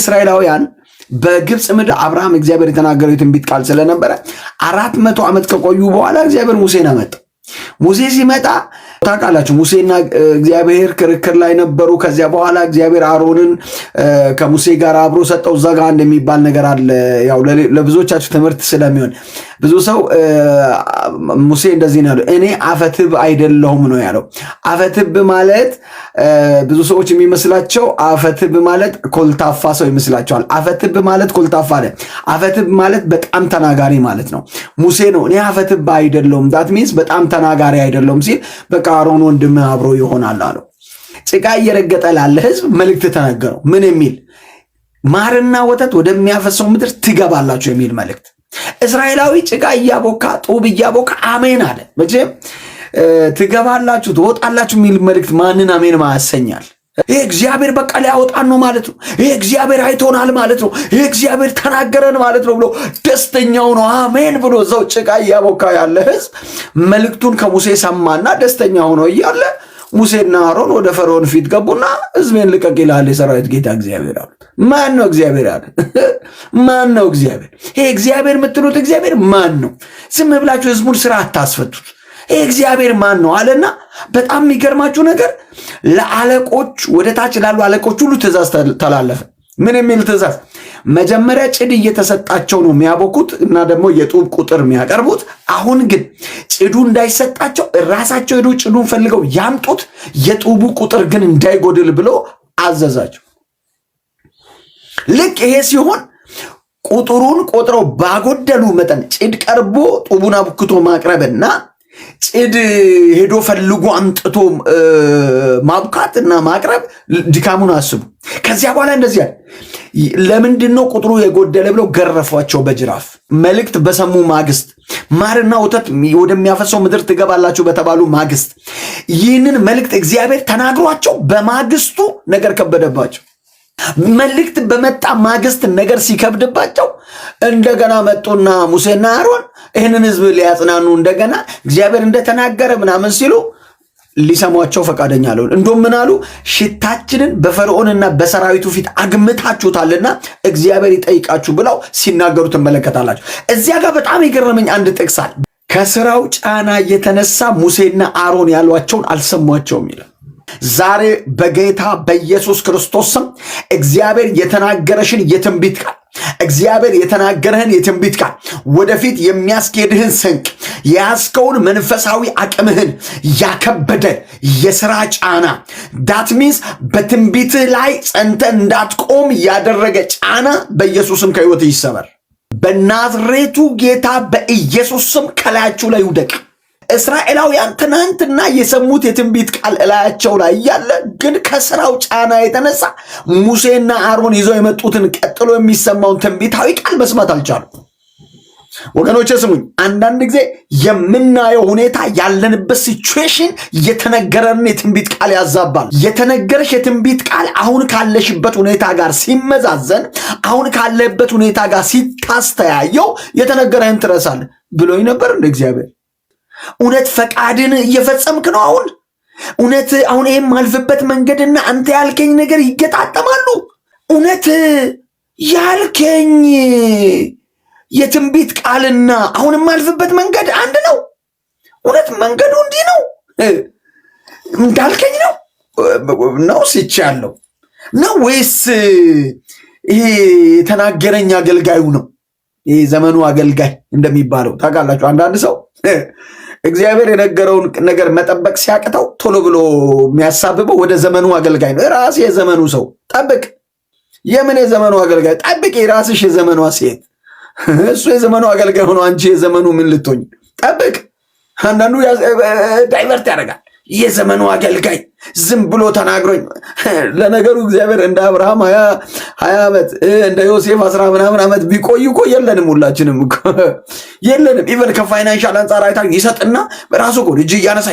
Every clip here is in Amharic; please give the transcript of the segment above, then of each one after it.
እስራኤላውያን በግብጽ ምድር አብርሃም እግዚአብሔር የተናገረው የትንቢት ቃል ስለነበረ 400 ዓመት ከቆዩ በኋላ እግዚአብሔር ሙሴን አመጣ። ሙሴ ሲመጣ ታውቃላችሁ ሙሴና እግዚአብሔር ክርክር ላይ ነበሩ። ከዚያ በኋላ እግዚአብሔር አሮንን ከሙሴ ጋር አብሮ ሰጠው። እዛ ጋር እንደሚባል ነገር አለ። ያው ለብዙዎቻችሁ ትምህርት ስለሚሆን ብዙ ሰው ሙሴ እንደዚህ ነው ያለው፣ እኔ አፈትብ አይደለሁም ነው ያለው። አፈትብ ማለት ብዙ ሰዎች የሚመስላቸው አፈትብ ማለት ኮልታፋ ሰው ይመስላቸዋል። አፈትብ ማለት ኮልታፋ አይደል። አፈትብ ማለት በጣም ተናጋሪ ማለት ነው። ሙሴ ነው እኔ አፈትብ አይደለሁም ዳት ሚንስ በጣም ተናጋሪ አይደለሁም ሲል በቃ አሮን ወንድምህ አብሮ ይሆናል አለው። ጭቃ እየረገጠ ላለ ህዝብ መልእክት ተናገረው። ምን የሚል? ማርና ወተት ወደሚያፈሰው ምድር ትገባላችሁ የሚል መልእክት። እስራኤላዊ ጭቃ እያቦካ ጡብ እያቦካ አሜን አለ። መቼም ትገባላችሁ ትወጣላችሁ የሚል መልእክት ማንን አሜን ማያሰኛል? ይሄ እግዚአብሔር በቃ ሊያወጣን ነው ማለት ነው። ይሄ እግዚአብሔር አይቶናል ማለት ነው። ይሄ እግዚአብሔር ተናገረን ማለት ነው ብሎ ደስተኛው ነው አሜን ብሎ እዛው ጭቃ እያቦካ ያለ ህዝብ መልእክቱን ከሙሴ ሰማና ደስተኛ ሆኖ እያለ ሙሴና አሮን ወደ ፈርዖን ፊት ገቡና ህዝቤን ልቀቅ ይላል የሰራዊት ጌታ እግዚአብሔር አሉት። ማን ነው እግዚአብሔር አለ? ማን ነው እግዚአብሔር? ይሄ እግዚአብሔር የምትሉት እግዚአብሔር ማን ነው? ዝም ብላችሁ ህዝቡን ስራ አታስፈቱት። ይሄ እግዚአብሔር ማን ነው አለና፣ በጣም የሚገርማችሁ ነገር ለአለቆች ወደ ታች ላሉ አለቆች ሁሉ ትእዛዝ ተላለፈ። ምን የሚል ትእዛዝ? መጀመሪያ ጭድ እየተሰጣቸው ነው የሚያቦኩት እና ደግሞ የጡብ ቁጥር የሚያቀርቡት። አሁን ግን ጭዱ እንዳይሰጣቸው ራሳቸው ሄዶ ጭዱን ፈልገው ያምጡት፣ የጡቡ ቁጥር ግን እንዳይጎድል ብሎ አዘዛቸው። ልክ ይሄ ሲሆን ቁጥሩን ቆጥረው ባጎደሉ መጠን ጭድ ቀርቦ ጡቡን አቡክቶ ማቅረብና ጭድ ሄዶ ፈልጎ አምጥቶ ማቡካት እና ማቅረብ ድካሙን አስቡ። ከዚያ በኋላ እንደዚህ ያለ ለምንድን ነው ቁጥሩ የጎደለ ብለው ገረፏቸው በጅራፍ። መልእክት በሰሙ ማግስት ማርና ወተት ወደሚያፈሰው ምድር ትገባላችሁ በተባሉ ማግስት ይህንን መልእክት እግዚአብሔር ተናግሯቸው በማግስቱ ነገር ከበደባቸው። መልእክት በመጣ ማግስት ነገር ሲከብድባቸው እንደገና መጡና ሙሴና አሮን ይህንን ህዝብ ሊያጽናኑ እንደገና እግዚአብሔር እንደተናገረ ምናምን ሲሉ ሊሰሟቸው ፈቃደኛ አልሆኑ። እንደውም ምን አሉ? ሽታችንን በፈርዖንና በሰራዊቱ ፊት አግምታችሁታልና እግዚአብሔር ይጠይቃችሁ ብለው ሲናገሩ ትመለከታላችሁ። እዚያ ጋር በጣም የገረመኝ አንድ ጥቅስ አለ። ከስራው ጫና የተነሳ ሙሴና አሮን ያሏቸውን አልሰሟቸውም ይላል። ዛሬ በጌታ በኢየሱስ ክርስቶስ ስም እግዚአብሔር የተናገረሽን የትንቢት ቃል እግዚአብሔር የተናገረህን የትንቢት ቃል ወደፊት የሚያስኬድህን ስንቅ የያዝከውን መንፈሳዊ አቅምህን ያከበደ የሥራ ጫና ዳት ሚንስ በትንቢትህ ላይ ጸንተህ እንዳትቆም ያደረገ ጫና በኢየሱስም ከሕይወት ይሰበር። በናዝሬቱ ጌታ በኢየሱስ ስም ከላያችሁ ላይ ይውደቅ። እስራኤላውያን ትናንትና የሰሙት የትንቢት ቃል እላያቸው ላይ እያለ ግን ከስራው ጫና የተነሳ ሙሴና አሮን ይዘው የመጡትን ቀጥሎ የሚሰማውን ትንቢታዊ ቃል መስማት አልቻሉም። ወገኖቼ ስሙኝ፣ አንዳንድ ጊዜ የምናየው ሁኔታ ያለንበት ሲቹዌሽን የተነገረን የትንቢት ቃል ያዛባል። የተነገረሽ የትንቢት ቃል አሁን ካለሽበት ሁኔታ ጋር ሲመዛዘን፣ አሁን ካለበት ሁኔታ ጋር ሲታስተያየው የተነገረህን ትረሳለህ። ብሎኝ ነበር እንደ እግዚአብሔር እውነት ፈቃድን እየፈጸምክ ነው? እውነት አሁን ይሄም ማልፍበት መንገድና አንተ ያልከኝ ነገር ይገጣጠማሉ? እውነት ያልከኝ የትንቢት ቃልና አሁን የማልፍበት መንገድ አንድ ነው? እውነት መንገዱ እንዲህ ነው እንዳልከኝ ነው ሲቻለው ነው ወይስ ይሄ የተናገረኝ አገልጋዩ ነው? ይሄ ዘመኑ አገልጋይ እንደሚባለው ታውቃላችሁ። አንዳንድ ሰው እግዚአብሔር የነገረውን ነገር መጠበቅ ሲያቅተው ቶሎ ብሎ የሚያሳብበው ወደ ዘመኑ አገልጋይ ነው። ራስ የዘመኑ ሰው ጠብቅ። የምን የዘመኑ አገልጋይ? ጠብቅ። ራስሽ የዘመኗ ሴት፣ እሱ የዘመኑ አገልጋይ ሆኖ አንቺ የዘመኑ ምን ልትሆኝ? ጠብቅ። አንዳንዱ ዳይቨርት ያደርጋል። የዘመኑ አገልጋይ ዝም ብሎ ተናግሮኝ። ለነገሩ እግዚአብሔር እንደ አብርሃም 20 ዓመት እንደ ዮሴፍ 10 ምናምን ዓመት ቢቆይ እኮ የለንም፣ ሁላችንም እኮ የለንም። ኢቨን ከፋይናንሻል አንጻር አይታ ይሰጥና ራሱ እኮ እጅ እያነሳ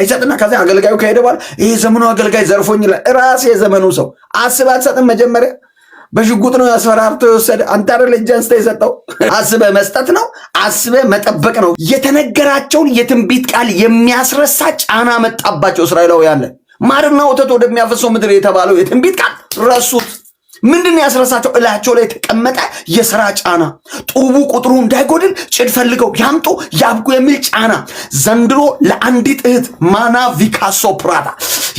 ይሰጥና ከዚያ አገልጋዩ ከሄደ በኋላ ይሄ ዘመኑ አገልጋይ ዘርፎኝ ይላል። ራስ የዘመኑ ሰው አስበህ አትሰጥም? መጀመሪያ በሽጉጥ ነው ያስፈራርቶ የወሰደ አንተ አይደል እጅ አንስተህ የሰጠው? አስበህ መስጠት ነው፣ አስበህ መጠበቅ ነው። የተነገራቸውን የትንቢት ቃል የሚያስረሳ ጫና መጣባቸው እስራኤላውያን። ማርና ወተት ወደሚያፈሰው ምድር የተባለው የትንቢት ቃል ረሱት። ምንድን ያስረሳቸው? እላቸው ላይ የተቀመጠ የሥራ ጫና፣ ጡቡ ቁጥሩ እንዳይጎድል ጭድ ፈልገው ያምጡ ያብቁ የሚል ጫና። ዘንድሮ ለአንዲት እህት ማና ቪካሶ ፕራዳ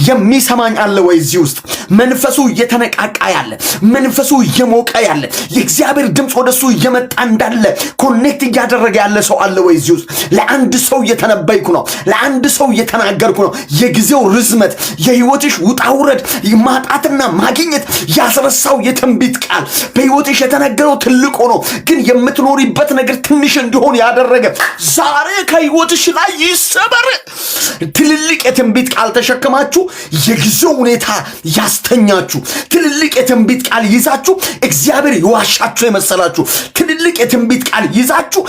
የሚሰማኝ አለ ወይ? እዚህ ውስጥ መንፈሱ እየተነቃቃ ያለ፣ መንፈሱ እየሞቀ ያለ፣ የእግዚአብሔር ድምፅ ወደሱ እየመጣ እንዳለ ኮኔክት እያደረገ ያለ ሰው አለ ወይ? እዚህ ውስጥ ለአንድ ሰው እየተነበይኩ ነው፣ ለአንድ ሰው እየተናገርኩ ነው። የጊዜው ርዝመት፣ የህይወትሽ ውጣውረድ፣ ማጣትና ማግኘት ያስረሳው የትንቢት ቃል በህይወትሽ የተነገረው ትልቅ ሆኖ ግን የምትኖሪበት ነገር ትንሽ እንዲሆን ያደረገ ዛሬ ከህይወትሽ ላይ ይሰበር። ትልልቅ የትንቢት ቃል ተሸክማችሁ የጊዜው ሁኔታ ያስተኛችሁ፣ ትልልቅ የትንቢት ቃል ይዛችሁ እግዚአብሔር ይዋሻችሁ የመሰላችሁ፣ ትልልቅ የትንቢት ቃል ይዛችሁ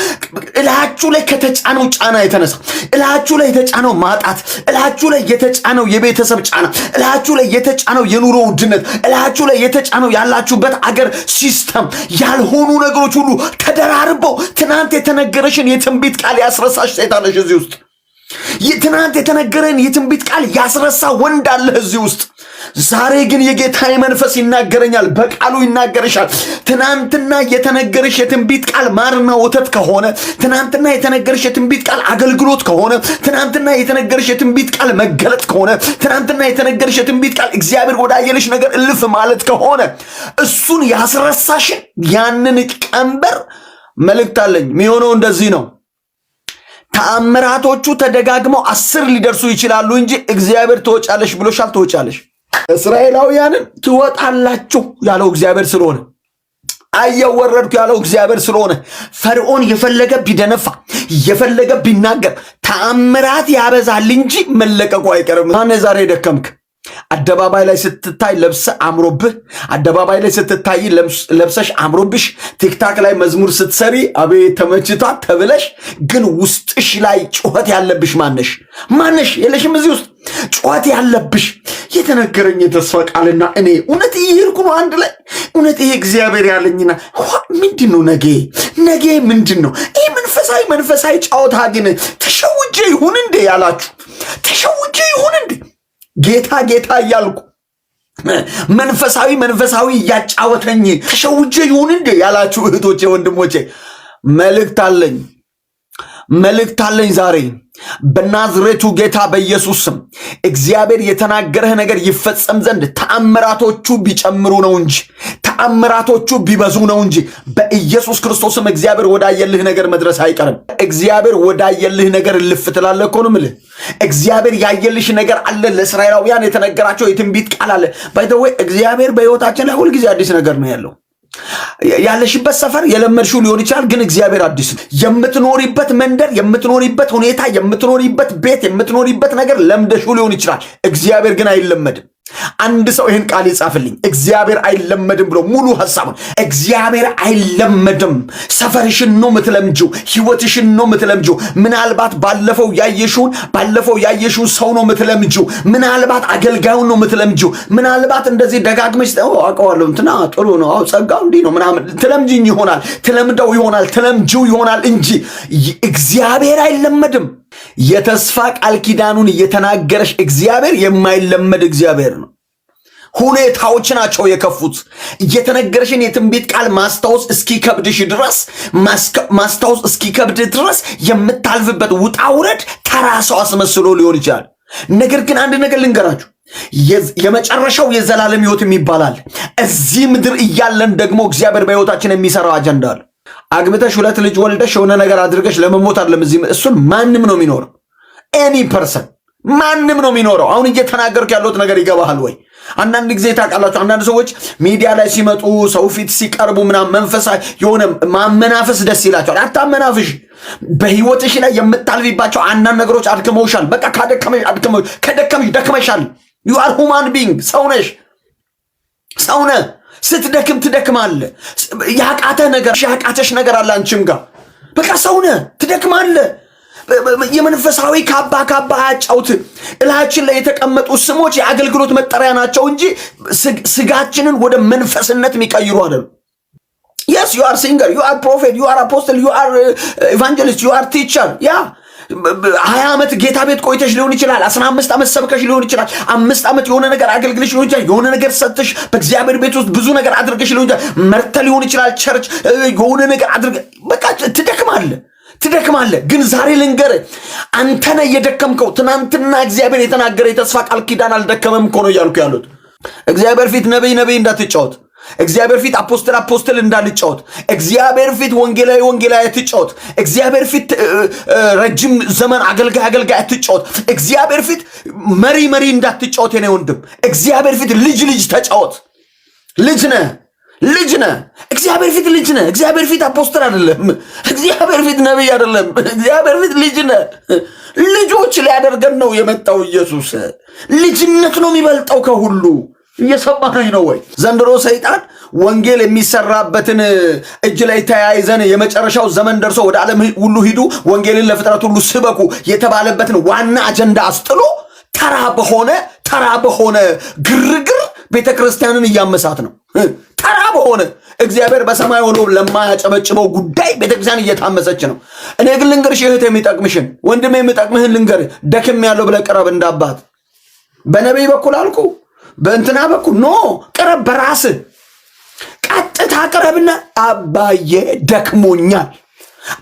እላችሁ ላይ ከተጫነው ጫና የተነሳ እላችሁ ላይ የተጫነው ማጣት፣ እላችሁ ላይ የተጫነው የቤተሰብ ጫና፣ እላችሁ ላይ የተጫነው የኑሮ ውድነት፣ እላችሁ ላይ የተጫነው ያላችሁበት አገር ሲስተም ያልሆኑ ነገሮች ሁሉ ተደራርበው ትናንት የተነገረሽን የትንቢት ቃል ያስረሳሽ ሰይጣንሽ እዚህ ውስጥ ትናንት የተነገረን የትንቢት ቃል ያስረሳ ወንድ አለ እዚህ ውስጥ። ዛሬ ግን የጌታዬ መንፈስ ይናገረኛል፣ በቃሉ ይናገርሻል። ትናንትና የተነገረሽ የትንቢት ቃል ማርና ወተት ከሆነ፣ ትናንትና የተነገረሽ የትንቢት ቃል አገልግሎት ከሆነ፣ ትናንትና የተነገረሽ የትንቢት ቃል መገለጥ ከሆነ፣ ትናንትና የተነገረሽ የትንቢት ቃል እግዚአብሔር ወዳየልሽ ነገር እልፍ ማለት ከሆነ እሱን ያስረሳሽን ያንን ቀንበር መልእክት አለኝ። የሚሆነው እንደዚህ ነው። ተአምራቶቹ ተደጋግመው 10 ሊደርሱ ይችላሉ እንጂ እግዚአብሔር ትወጫለሽ ብሎሻል። ትወጫለሽ። እስራኤላውያንን ትወጣላችሁ ያለው እግዚአብሔር ስለሆነ፣ አየው ወረድኩ ያለው እግዚአብሔር ስለሆነ፣ ፈርዖን የፈለገ ቢደነፋ የፈለገ ቢናገር ተአምራት ያበዛል እንጂ መለቀቁ አይቀርም። ማን ዛሬ ደከምክ? አደባባይ ላይ ስትታይ ለብሰ አምሮብህ፣ አደባባይ ላይ ስትታይ ለብሰሽ አምሮብሽ፣ ቲክታክ ላይ መዝሙር ስትሰሪ አቤት ተመችቷ ተብለሽ፣ ግን ውስጥሽ ላይ ጩኸት ያለብሽ ማነሽ? የለሽም እዚህ ውስጥ ጩኸት ያለብሽ የተነገረኝ የተስፋ ቃልና እኔ እውነት ይሄድኩ ነው አንድ ላይ እውነት ይሄ እግዚአብሔር ያለኝና ምንድን ነው ነገ ምንድን ነው ይሄ መንፈሳዊ ጫወታ ግን ተሸውጄ ይሁን እንዴ ያላችሁ፣ ተሸውጄ ይሁን እንዴ ጌታ እያልኩ መንፈሳዊ እያጫወተኝ ተሸውጄ ይሁን እንዴ ያላችሁ እህቶቼ ወንድሞቼ፣ መልእክት አለኝ ዛሬ በናዝሬቱ ጌታ በኢየሱስ ስም። እግዚአብሔር የተናገረህ ነገር ይፈጸም ዘንድ ተአምራቶቹ ቢጨምሩ ነው እንጂ ተአምራቶቹ ቢበዙ ነው እንጂ በኢየሱስ ክርስቶስም እግዚአብሔር ወዳየልህ ነገር መድረስ አይቀርም። እግዚአብሔር ወዳየልህ ነገር ልፍ ትላለህ እኮ ነው የምልህ። እግዚአብሔር ያየልሽ ነገር አለ። ለእስራኤላውያን የተነገራቸው የትንቢት ቃል አለ። ባይ ዘ ወይ እግዚአብሔር በሕይወታችን ላይ ሁልጊዜ አዲስ ነገር ነው ያለው። ያለሽበት ሰፈር የለመድሽው ሊሆን ይችላል፣ ግን እግዚአብሔር አዲስ ነው። የምትኖሪበት መንደር፣ የምትኖሪበት ሁኔታ፣ የምትኖሪበት ቤት፣ የምትኖሪበት ነገር ለምደሽው ሊሆን ይችላል። እግዚአብሔር ግን አይለመድም። አንድ ሰው ይህን ቃል ይጻፍልኝ። እግዚአብሔር አይለመድም ብሎ ሙሉ ሐሳቡን። እግዚአብሔር አይለመድም። ሰፈርሽን ነው ምትለምጂው፣ ህይወትሽን ነው ምትለምጂው። ምናልባት ባለፈው ያየሽውን ሰው ነው ምትለምጂው። ምናልባት አገልጋዩን ነው ምትለምጂው። ምናልባት እንደዚህ ደጋግመሽ አውቀዋለሁ እንትና ጥሩ ነው ጸጋው እንዲህ ነው ምናምን ትለምጂኝ ይሆናል፣ ትለምደው ይሆናል፣ ትለምጂው ይሆናል እንጂ እግዚአብሔር አይለመድም። የተስፋ ቃል ኪዳኑን እየተናገረሽ እግዚአብሔር የማይለመድ እግዚአብሔር ነው። ሁኔታዎች ናቸው የከፉት። እየተነገረሽን የትንቢት ቃል ማስታወስ እስኪከብድ ድረስ የምታልፍበት ውጣ ውረድ ተራ ሰው አስመስሎ ሊሆን ይችላል። ነገር ግን አንድ ነገር ልንገራችሁ፣ የመጨረሻው የዘላለም ህይወት ይባላል። እዚህ ምድር እያለን ደግሞ እግዚአብሔር በህይወታችን የሚሰራው አጀንዳ አለ። አግብተሽ 2 ልጅ ወልደሽ የሆነ ነገር አድርገሽ ለመሞት አይደለም እዚህ። እሱን ማንም ነው የሚኖረው። ኤኒ ፐርሰን ማንም ነው የሚኖረው። አሁን እየተናገርኩ ያለሁት ነገር ይገባሃል ወይ? አንዳንድ ጊዜ ታውቃላችሁ፣ አንዳንድ ሰዎች ሚዲያ ላይ ሲመጡ ሰው ፊት ሲቀርቡ ምናምን መንፈሳዊ የሆነ ማመናፈስ ደስ ይላቸዋል። አታመናፍሽ። በህይወትሽ ላይ የምታልፊባቸው አንዳንድ ነገሮች አድክመውሻል። በቃ ከደከምሽ ደክመሻል። ዩ አር ሁማን ቢንግ፣ ሰው ነህ። ስትደክም ትደክማለህ። ያቃተሽ ነገር አለ አንቺም ጋር። በቃ ሰው ነህ፣ ትደክማለህ። የመንፈሳዊ ካባ አያጫውት። እላችን ላይ የተቀመጡ ስሞች የአገልግሎት መጠሪያ ናቸው እንጂ ስጋችንን ወደ መንፈስነት የሚቀይሩ አይደሉም። yes you are singer, you are prophet, you are apostle, you are evangelist, you are teacher። ያ 20 ዓመት ጌታ ቤት ቆይተሽ ሊሆን ይችላል። 15 ዓመት ሰብከሽ ሊሆን ይችላል። 5 ዓመት የሆነ ነገር አገልግለሽ ሊሆን ይችላል። የሆነ ነገር ሰጥተሽ በእግዚአብሔር ቤት ውስጥ ብዙ ነገር አድርገሽ ሊሆን ይችላል። መርተ ሊሆን ይችላል። ቸርች የሆነ ነገር አድርገ በቃ ትደክማለህ። ግን ዛሬ ልንገርህ፣ አንተ ነህ የደከምከው። ትናንትና እግዚአብሔር የተናገረ የተስፋ ቃል ኪዳን አልደከመም እኮ ነው እያልኩ ያሉት። እግዚአብሔር ፊት ነቢይ እንዳትጫወት፣ እግዚአብሔር ፊት አፖስትል እንዳልጫወት፣ እግዚአብሔር ፊት ወንጌላዊ አትጫወት፣ እግዚአብሔር ፊት ረጅም ዘመን አገልጋይ አትጫወት፣ እግዚአብሔር ፊት መሪ እንዳትጫወት። የኔ ወንድም እግዚአብሔር ፊት ልጅ ተጫወት። ልጅ ነህ። እግዚአብሔር ፊት ልጅ ነህ። እግዚአብሔር ፊት አፖስትል አይደለም። እግዚአብሔር ፊት ነቢይ አይደለም። እግዚአብሔር ፊት ልጅ ነህ። ልጆች ሊያደርገን ነው የመጣው ኢየሱስ። ልጅነት ነው የሚበልጠው ከሁሉ። እየሰማኸኝ ነው ወይ? ዘንድሮ ሰይጣን ወንጌል የሚሰራበትን እጅ ላይ ተያይዘን የመጨረሻው ዘመን ደርሶ ወደ ዓለም ሁሉ ሂዱ፣ ወንጌልን ለፍጥረት ሁሉ ስበኩ የተባለበትን ዋና አጀንዳ አስጥሎ ተራ በሆነ ግርግር ቤተክርስቲያንን እያመሳት ነው። ተራ በሆነ እግዚአብሔር በሰማይ ሆኖ ለማያጨበጭበው ጉዳይ ቤተክርስቲያን እየታመሰች ነው። እኔ ግን ልንገርሽ እህት፣ የሚጠቅምሽን ወንድሜ የሚጠቅምህን ልንገርህ። ደክም ያለው ብለህ ቅረብ እንዳባት። በነቢይ በኩል አልኩ፣ በእንትና በኩል ኖ፣ ቅረብ። በራስህ ቀጥታ ቅረብና አባዬ ደክሞኛል፣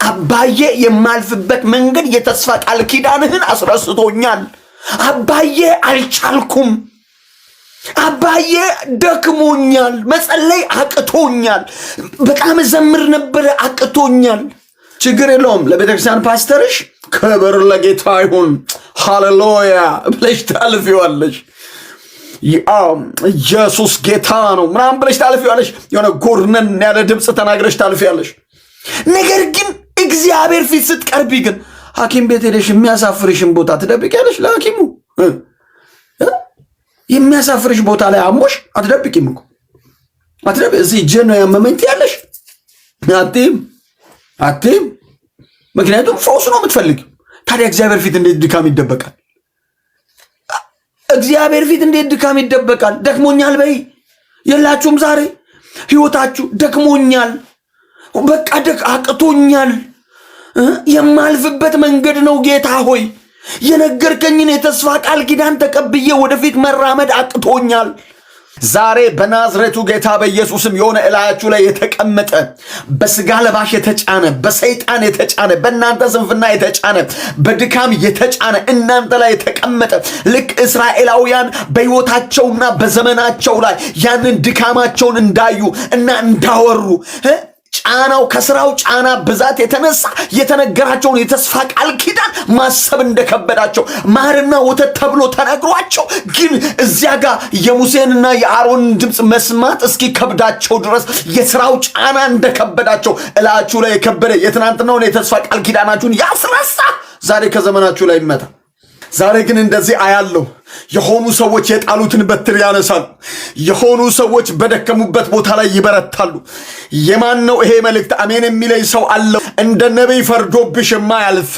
አባዬ የማልፍበት መንገድ የተስፋ ቃል ኪዳንህን አስረስቶኛል፣ አባዬ አልቻልኩም፣ አባዬ ደክሞኛል፣ መጸለይ አቅቶኛል፣ በጣም ዘምር ነበር አቅቶኛል። ችግር የለውም። ለቤተክርስቲያን ፓስተርሽ ክብር ለጌታ ይሁን ሃሌሉያ ብለሽ ታልፊዋለሽ። ኢየሱስ ጌታ ነው ምናምን ብለሽ ታልፊዋለሽ። የሆነ ጎርነን ያለ ድምፅ ተናግረሽ ታልፊያለሽ። ነገር ግን እግዚአብሔር ፊት ስትቀርቢ ግን ሐኪም ቤት ሄደሽ የሚያሳፍርሽን ቦታ ትደብቂያለሽ። ለሐኪሙ የሚያሳፍርሽ ቦታ ላይ አሞሽ አትደብቂም እኮ እዚህ እጄን ነው ያመመኝ ትያለሽ። አትይም። ምክንያቱም ፈውስ ነው የምትፈልጊው። ታዲያ እግዚአብሔር ፊት እንዴት ድካም ይደበቃል? እግዚአብሔር ፊት እንዴት ድካም ይደበቃል? ደክሞኛል በይ። የላችሁም ዛሬ ህይወታችሁ ደክሞኛል፣ በቃ አቅቶኛል፣ የማልፍበት መንገድ ነው ጌታ ሆይ፣ የነገርከኝን የተስፋ ቃል ኪዳን ተቀብዬ ወደፊት መራመድ አቅቶኛል። ዛሬ በናዝሬቱ ጌታ በኢየሱስም የሆነ እላያችሁ ላይ የተቀመጠ በስጋ ለባሽ የተጫነ በሰይጣን የተጫነ በእናንተ ስንፍና የተጫነ በድካም የተጫነ እናንተ ላይ የተቀመጠ ልክ እስራኤላውያን በሕይወታቸውና በዘመናቸው ላይ ያንን ድካማቸውን እንዳዩ እና እንዳወሩ ጫናው ከስራው ጫና ብዛት የተነሳ የተነገራቸውን የተስፋ ቃል ኪዳን ማሰብ እንደከበዳቸው ማርና ወተት ተብሎ ተነግሯቸው ግን እዚያ ጋር የሙሴንና የአሮንን ድምፅ መስማት እስኪ ከብዳቸው ድረስ የስራው ጫና እንደከበዳቸው እላችሁ ላይ የከበደ የትናንትናውን የተስፋ ቃል ኪዳናችሁን ያስረሳ ዛሬ ከዘመናችሁ ላይ ይመታ። ዛሬ ግን እንደዚህ አያለሁ። የሆኑ ሰዎች የጣሉትን በትር ያነሳሉ። የሆኑ ሰዎች በደከሙበት ቦታ ላይ ይበረታሉ። የማን ነው ይሄ መልእክት? አሜን የሚለኝ ሰው አለ? እንደ ነቢይ ፈርዶብሽ የማያልፍ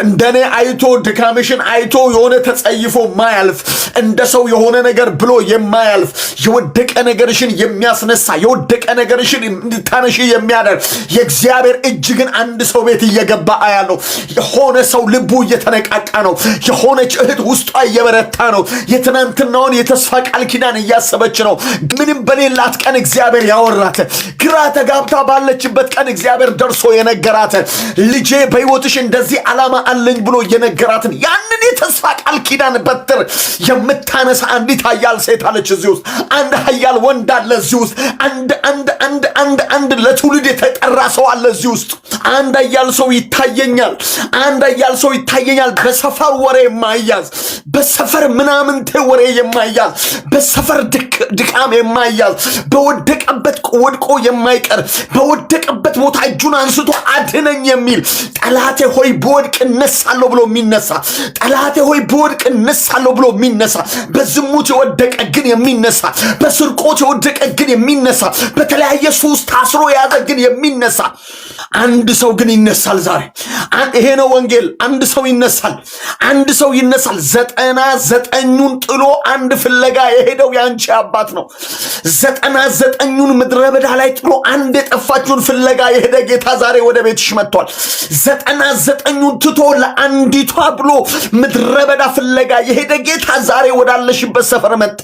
እንደኔ አይቶ ድካምሽን አይቶ የሆነ ተጸይፎ የማያልፍ እንደ ሰው የሆነ ነገር ብሎ የማያልፍ የወደቀ ነገርሽን የሚያስነሳ የወደቀ ነገርሽን እንድታነሺ የሚያደርግ የእግዚአብሔር እጅ ግን አንድ ሰው ቤት እየገባ አያለሁ። የሆነ ሰው ልቡ እየተነቃቃ ነው። የሆነች እህት ውስጧ እየበረታ ነው። የትናንትናውን የተስፋ ቃል ኪዳን እያሰበች ነው። ምንም በሌላት ቀን እግዚአብሔር ያወራት፣ ግራ ተጋብታ ባለችበት ቀን እግዚአብሔር ደርሶ የነገራት፣ ልጄ በሕይወትሽ እንደዚህ ዓላማ አለኝ ብሎ የነገራትን ያንን የተስፋ ቃል ኪዳን በትር የምታነሳ አንዲት ኃያል ሴት አለች እዚህ ውስጥ። አንድ ኃያል ወንድ አለ እዚህ ውስጥ። አንድ ለትውልድ የተጠራ ሰው አለ እዚህ ውስጥ። አንድ ኃያል ሰው ይታየኛል። በሰፈር ወሬ የማይያዝ በሰፈር ምናምንቴ ወሬ የማይያዝ በሰፈር ድካም የማይያዝ በወደቀበት ወድቆ የማይቀር በወደቀበት ቦታ እጁን አንስቶ አድነኝ የሚል ጠላቴ ሆይ በወድቅ እነሳለሁ ብሎ የሚነሳ ጠላቴ ሆይ በወድቅ እነሳለሁ ብሎ የሚነሳ በዝሙት የወደቀ ግን የሚነሳ በስርቆት የወደቀ ግን የሚነሳ በተለያየ ሱስ ታስሮ የያዘ ግን የሚነሳ አንድ ሰው ግን ይነሳል ዛሬ። ይሄ ነው ወንጌል። አንድ ሰው ይነሳል። 99ን ጥሎ አንድ ፍለጋ የሄደው ያንቺ አባት ነው። 99ን ምድረ በዳ ላይ ጥሎ አንድ የጠፋችውን ፍለጋ የሄደ ጌታ ዛሬ ወደ ቤትሽ መጥቷል። 99ን ትቶ ለአንዲቷ ብሎ ምድረ በዳ ፍለጋ የሄደ ጌታ ዛሬ ወዳለሽበት ሰፈር መጣ።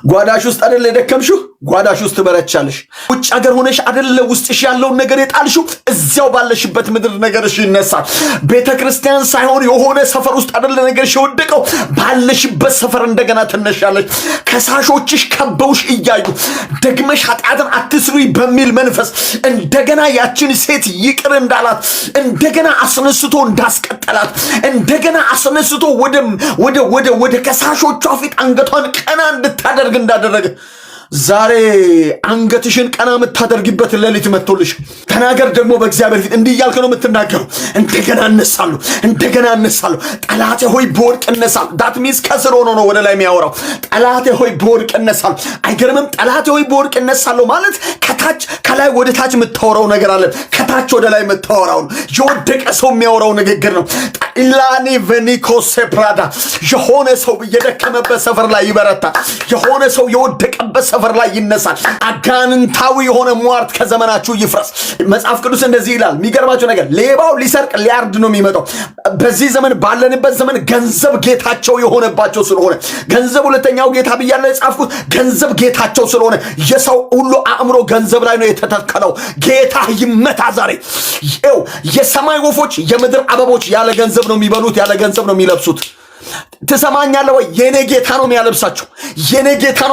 ጓዳሽ ውስጥ አይደለ የደከምሽው? ጓዳሽ ውስጥ ትበረቻለሽ። ውጭ ሀገር ሆነሽ አይደለ ውስጥሽ ያለውን ነገር የጣልሽው? እዚያው ባለሽበት ምድር ነገርሽ ይነሳል። ቤተክርስቲያን ሳይሆን የሆነ ሰፈር ውስጥ አይደለ ነገርሽ የወደቀው? ባለሽበት ሰፈር እንደገና ትነሻለሽ። ከሳሾችሽ ከበውሽ እያዩ ደግመሽ ኃጢአትን አትስሪ በሚል መንፈስ እንደገና ያችን ሴት ይቅር እንዳላት እንደገና አስነስቶ እንዳስቀጠላት እንደገና አስነስቶ ወደ ከሳሾቿ ፊት አንገቷን ቀና እንድታደርግ እንዳደረገ ዛሬ አንገትሽን ቀና የምታደርጊበት ሌሊት መጥቶልሽ። ተናገር ደግሞ በእግዚአብሔር ፊት እንዲህ እያልክ ነው የምትናገረው። እንደገና እነሳለሁ። ጠላቴ ሆይ በወድቅ እነሳለሁ። ዳት ሚንስ ከስር ሆኖ ነው ወደ ላይ የሚያወራው። ጠላቴ ሆይ በወድቅ እነሳለሁ። አይገርምም? ጠላቴ ሆይ በወድቅ እነሳለሁ ማለት ከላይ ወደ ታች የምታወራው ነገር አለ። ከታች ወደ ላይ የምታወራው ነው። የወደቀ ሰው የሚያወራው ንግግር ነው። ኢላኒ ቬኒኮሴ ፕራዳ የሆነ ሰው የደከመበት ሰፈር ላይ ይበረታል። የሆነ ሰው የወደቀበት ሰፈር ላይ ይነሳል። አጋንንታዊ የሆነ ሟርት ከዘመናችሁ ይፍረስ። መጽሐፍ ቅዱስ እንደዚህ ይላል። የሚገርማችሁ ነገር ሌባው ሊሰርቅ ሊያርድ ነው የሚመጣው። በዚህ ዘመን ባለንበት ዘመን ገንዘብ ጌታቸው የሆነባቸው ስለሆነ ገንዘብ ሁለተኛው ጌታ ብያለሁ የጻፍኩት ገንዘብ ጌታቸው ስለሆነ የሰው ሁሉ አእምሮ ገንዘብ ላይ ነው የተተከለው። ጌታ ይመታ ዛሬ። ይኸው የሰማይ ወፎች የምድር አበቦች ያለ ገንዘብ ነው የሚበሉት፣ ያለ ገንዘብ ነው የሚለብሱት። ትሰማኛለህ ወይ? የኔ ጌታ ነው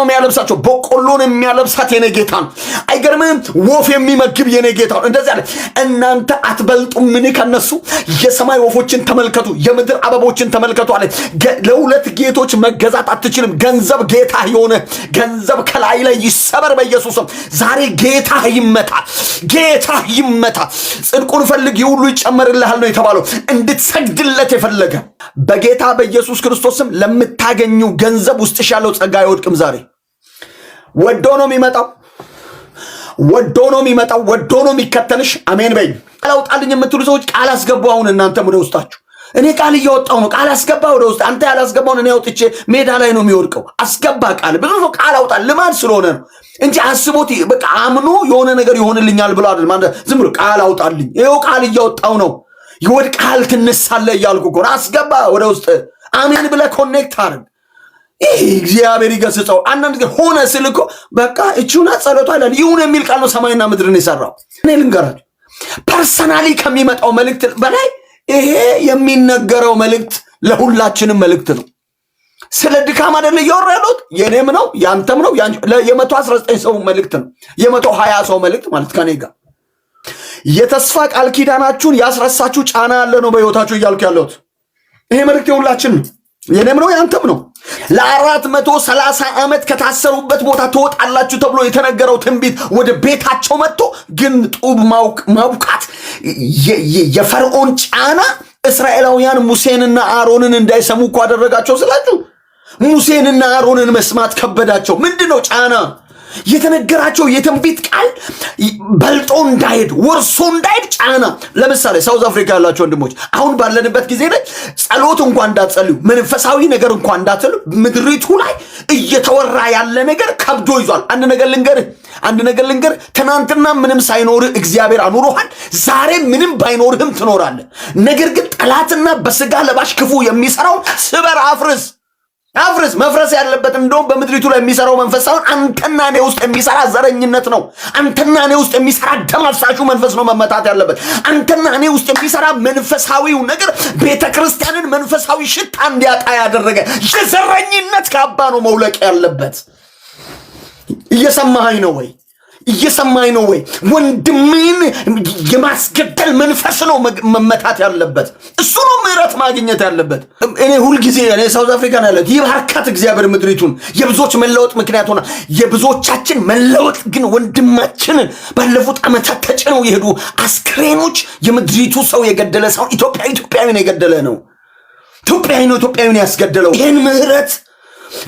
የሚያለብሳቸው። በቆሎን የሚያለብሳት የኔ ጌታ ነው። አይገርምም? ወፍ የሚመግብ የኔ ጌታ ነው። እንደዚህ አለ። እናንተ አትበልጡም ምን ከነሱ? የሰማይ ወፎችን ተመልከቱ፣ የምድር አበቦችን ተመልከቱ አለ። ለሁለት ጌቶች መገዛት አትችልም። ገንዘብ ጌታ የሆነ ገንዘብ ከላይ ላይ ይሰበር በኢየሱስም። ዛሬ ጌታ ይመታ። ጽድቁን ፈልግ ሁሉ ይጨመርልሃል ነው የተባለው። እንድትሰግድለት የፈለገ በጌታ በኢየሱስ ክርስቶስም ለምታገኙ ገንዘብ ውስጥሽ ያለው ጸጋ አይወድቅም። ዛሬ ወዶ ነው የሚመጣው፣ የሚከተልሽ። አሜን በይ። ቃል አውጣልኝ የምትሉ ሰዎች ቃል አስገቡ። አሁን እናንተም ወደ ውስጣችሁ እኔ ቃል እያወጣው ነው። ቃል አስገባ ወደ ውስጥ። አንተ ያላስገባውን እኔ አውጥቼ ሜዳ ላይ ነው የሚወድቀው። አስገባ ቃል። ብዙ ሰው ቃል አውጣ ልማድ ስለሆነ ነው እንጂ አስቦት በቃ አምኖ የሆነ ነገር ይሆንልኛል ብሎ አይደል ማለት። ዝም ብሎ ቃል አውጣልኝ፣ ይኸው ቃል እያወጣው ነው። ይወድቃል ትነሳለህ እያልኩ እኮ አስገባ ወደ ውስጥ። አሜን ብለህ ኮኔክት አድርግ። ይህ እግዚአብሔር ይገስጸው። አንዳንድ ጊዜ ሆነ ስል እኮ በቃ እቺውና ጸሎቷ ይላል። ይሁን የሚል ቃል ነው ሰማይና ምድርን የሰራው። እኔ ልንገራችሁ ፐርሰናሊ ከሚመጣው መልእክት በላይ ይሄ የሚነገረው መልእክት ለሁላችንም መልእክት ነው። ስለ ድካም አይደለ እያወራ ያለሁት። የኔም ነው ያንተም ነው። የ119 ሰው መልእክት ነው። የ120 ሰው መልእክት ማለት ከኔ ጋር የተስፋ ቃል ኪዳናችሁን ያስረሳችሁ ጫና ያለ ነው በሕይወታችሁ እያልኩ ያለሁት። ይሄ መልእክት የሁላችን ነው። የኔም ነው ያንተም ነው። ለ430 ዓመት ከታሰሩበት ቦታ ትወጣላችሁ ተብሎ የተነገረው ትንቢት ወደ ቤታቸው መጥቶ ግን ጡብ ማውቃት የፈርዖን ጫና እስራኤላውያን ሙሴንና አሮንን እንዳይሰሙ እኮ አደረጋቸው ስላችሁ ሙሴንና አሮንን መስማት ከበዳቸው። ምንድነው ጫና? የተነገራቸው የትንቢት ቃል በልጦ እንዳይሄድ ወርሶ እንዳይሄድ ጫና። ለምሳሌ ሳውዝ አፍሪካ ያላችሁ ወንድሞች አሁን ባለንበት ጊዜ ላይ ጸሎት እንኳን እንዳትጸልዩ፣ መንፈሳዊ ነገር እንኳን እንዳትጸልዩ ምድሪቱ ላይ እየተወራ ያለ ነገር ከብዶ ይዟል። አንድ ነገር ልንገር፣ ትናንትና ምንም ሳይኖርህ እግዚአብሔር አኑሮሃል። ዛሬ ምንም ባይኖርህም ትኖራለህ። ነገር ግን ጠላትና በስጋ ለባሽ ክፉ የሚሰራው ስበር አፍርስ። መፍረስ ያለበት እንደውም በምድሪቱ ላይ የሚሰራው መንፈስ ሳይሆን አንተና እኔ ውስጥ የሚሰራ ዘረኝነት ነው። አንተና እኔ ውስጥ የሚሰራ ደም አፍሳሹ መንፈስ ነው መመታት ያለበት። አንተና እኔ ውስጥ የሚሰራ መንፈሳዊው ነገር ቤተክርስቲያንን መንፈሳዊ ሽታ እንዲያጣ ያደረገ የዘረኝነት ካባ ነው መውለቅ ያለበት። እየሰማኸኝ ነው ወይ? ወንድምን የማስገደል መንፈስ ነው መመታት ያለበት። እሱ ነው ምሕረት ማግኘት ያለበት። እኔ ሁልጊዜ ሳውዝ አፍሪካ ነው ያለሁት። ይባርካት እግዚአብሔር ምድሪቱን። የብዙዎች መለወጥ ምክንያት ሆና የብዙዎቻችን መለወጥ ግን ወንድማችንን ባለፉት ዓመታት ተጭነው የሄዱ አስክሬኖች የምድሪቱ ሰው የገደለ ሰው ኢትዮጵያዊን የገደለ ነው። ኢትዮጵያዊን ያስገደለው። ይህን ምሕረት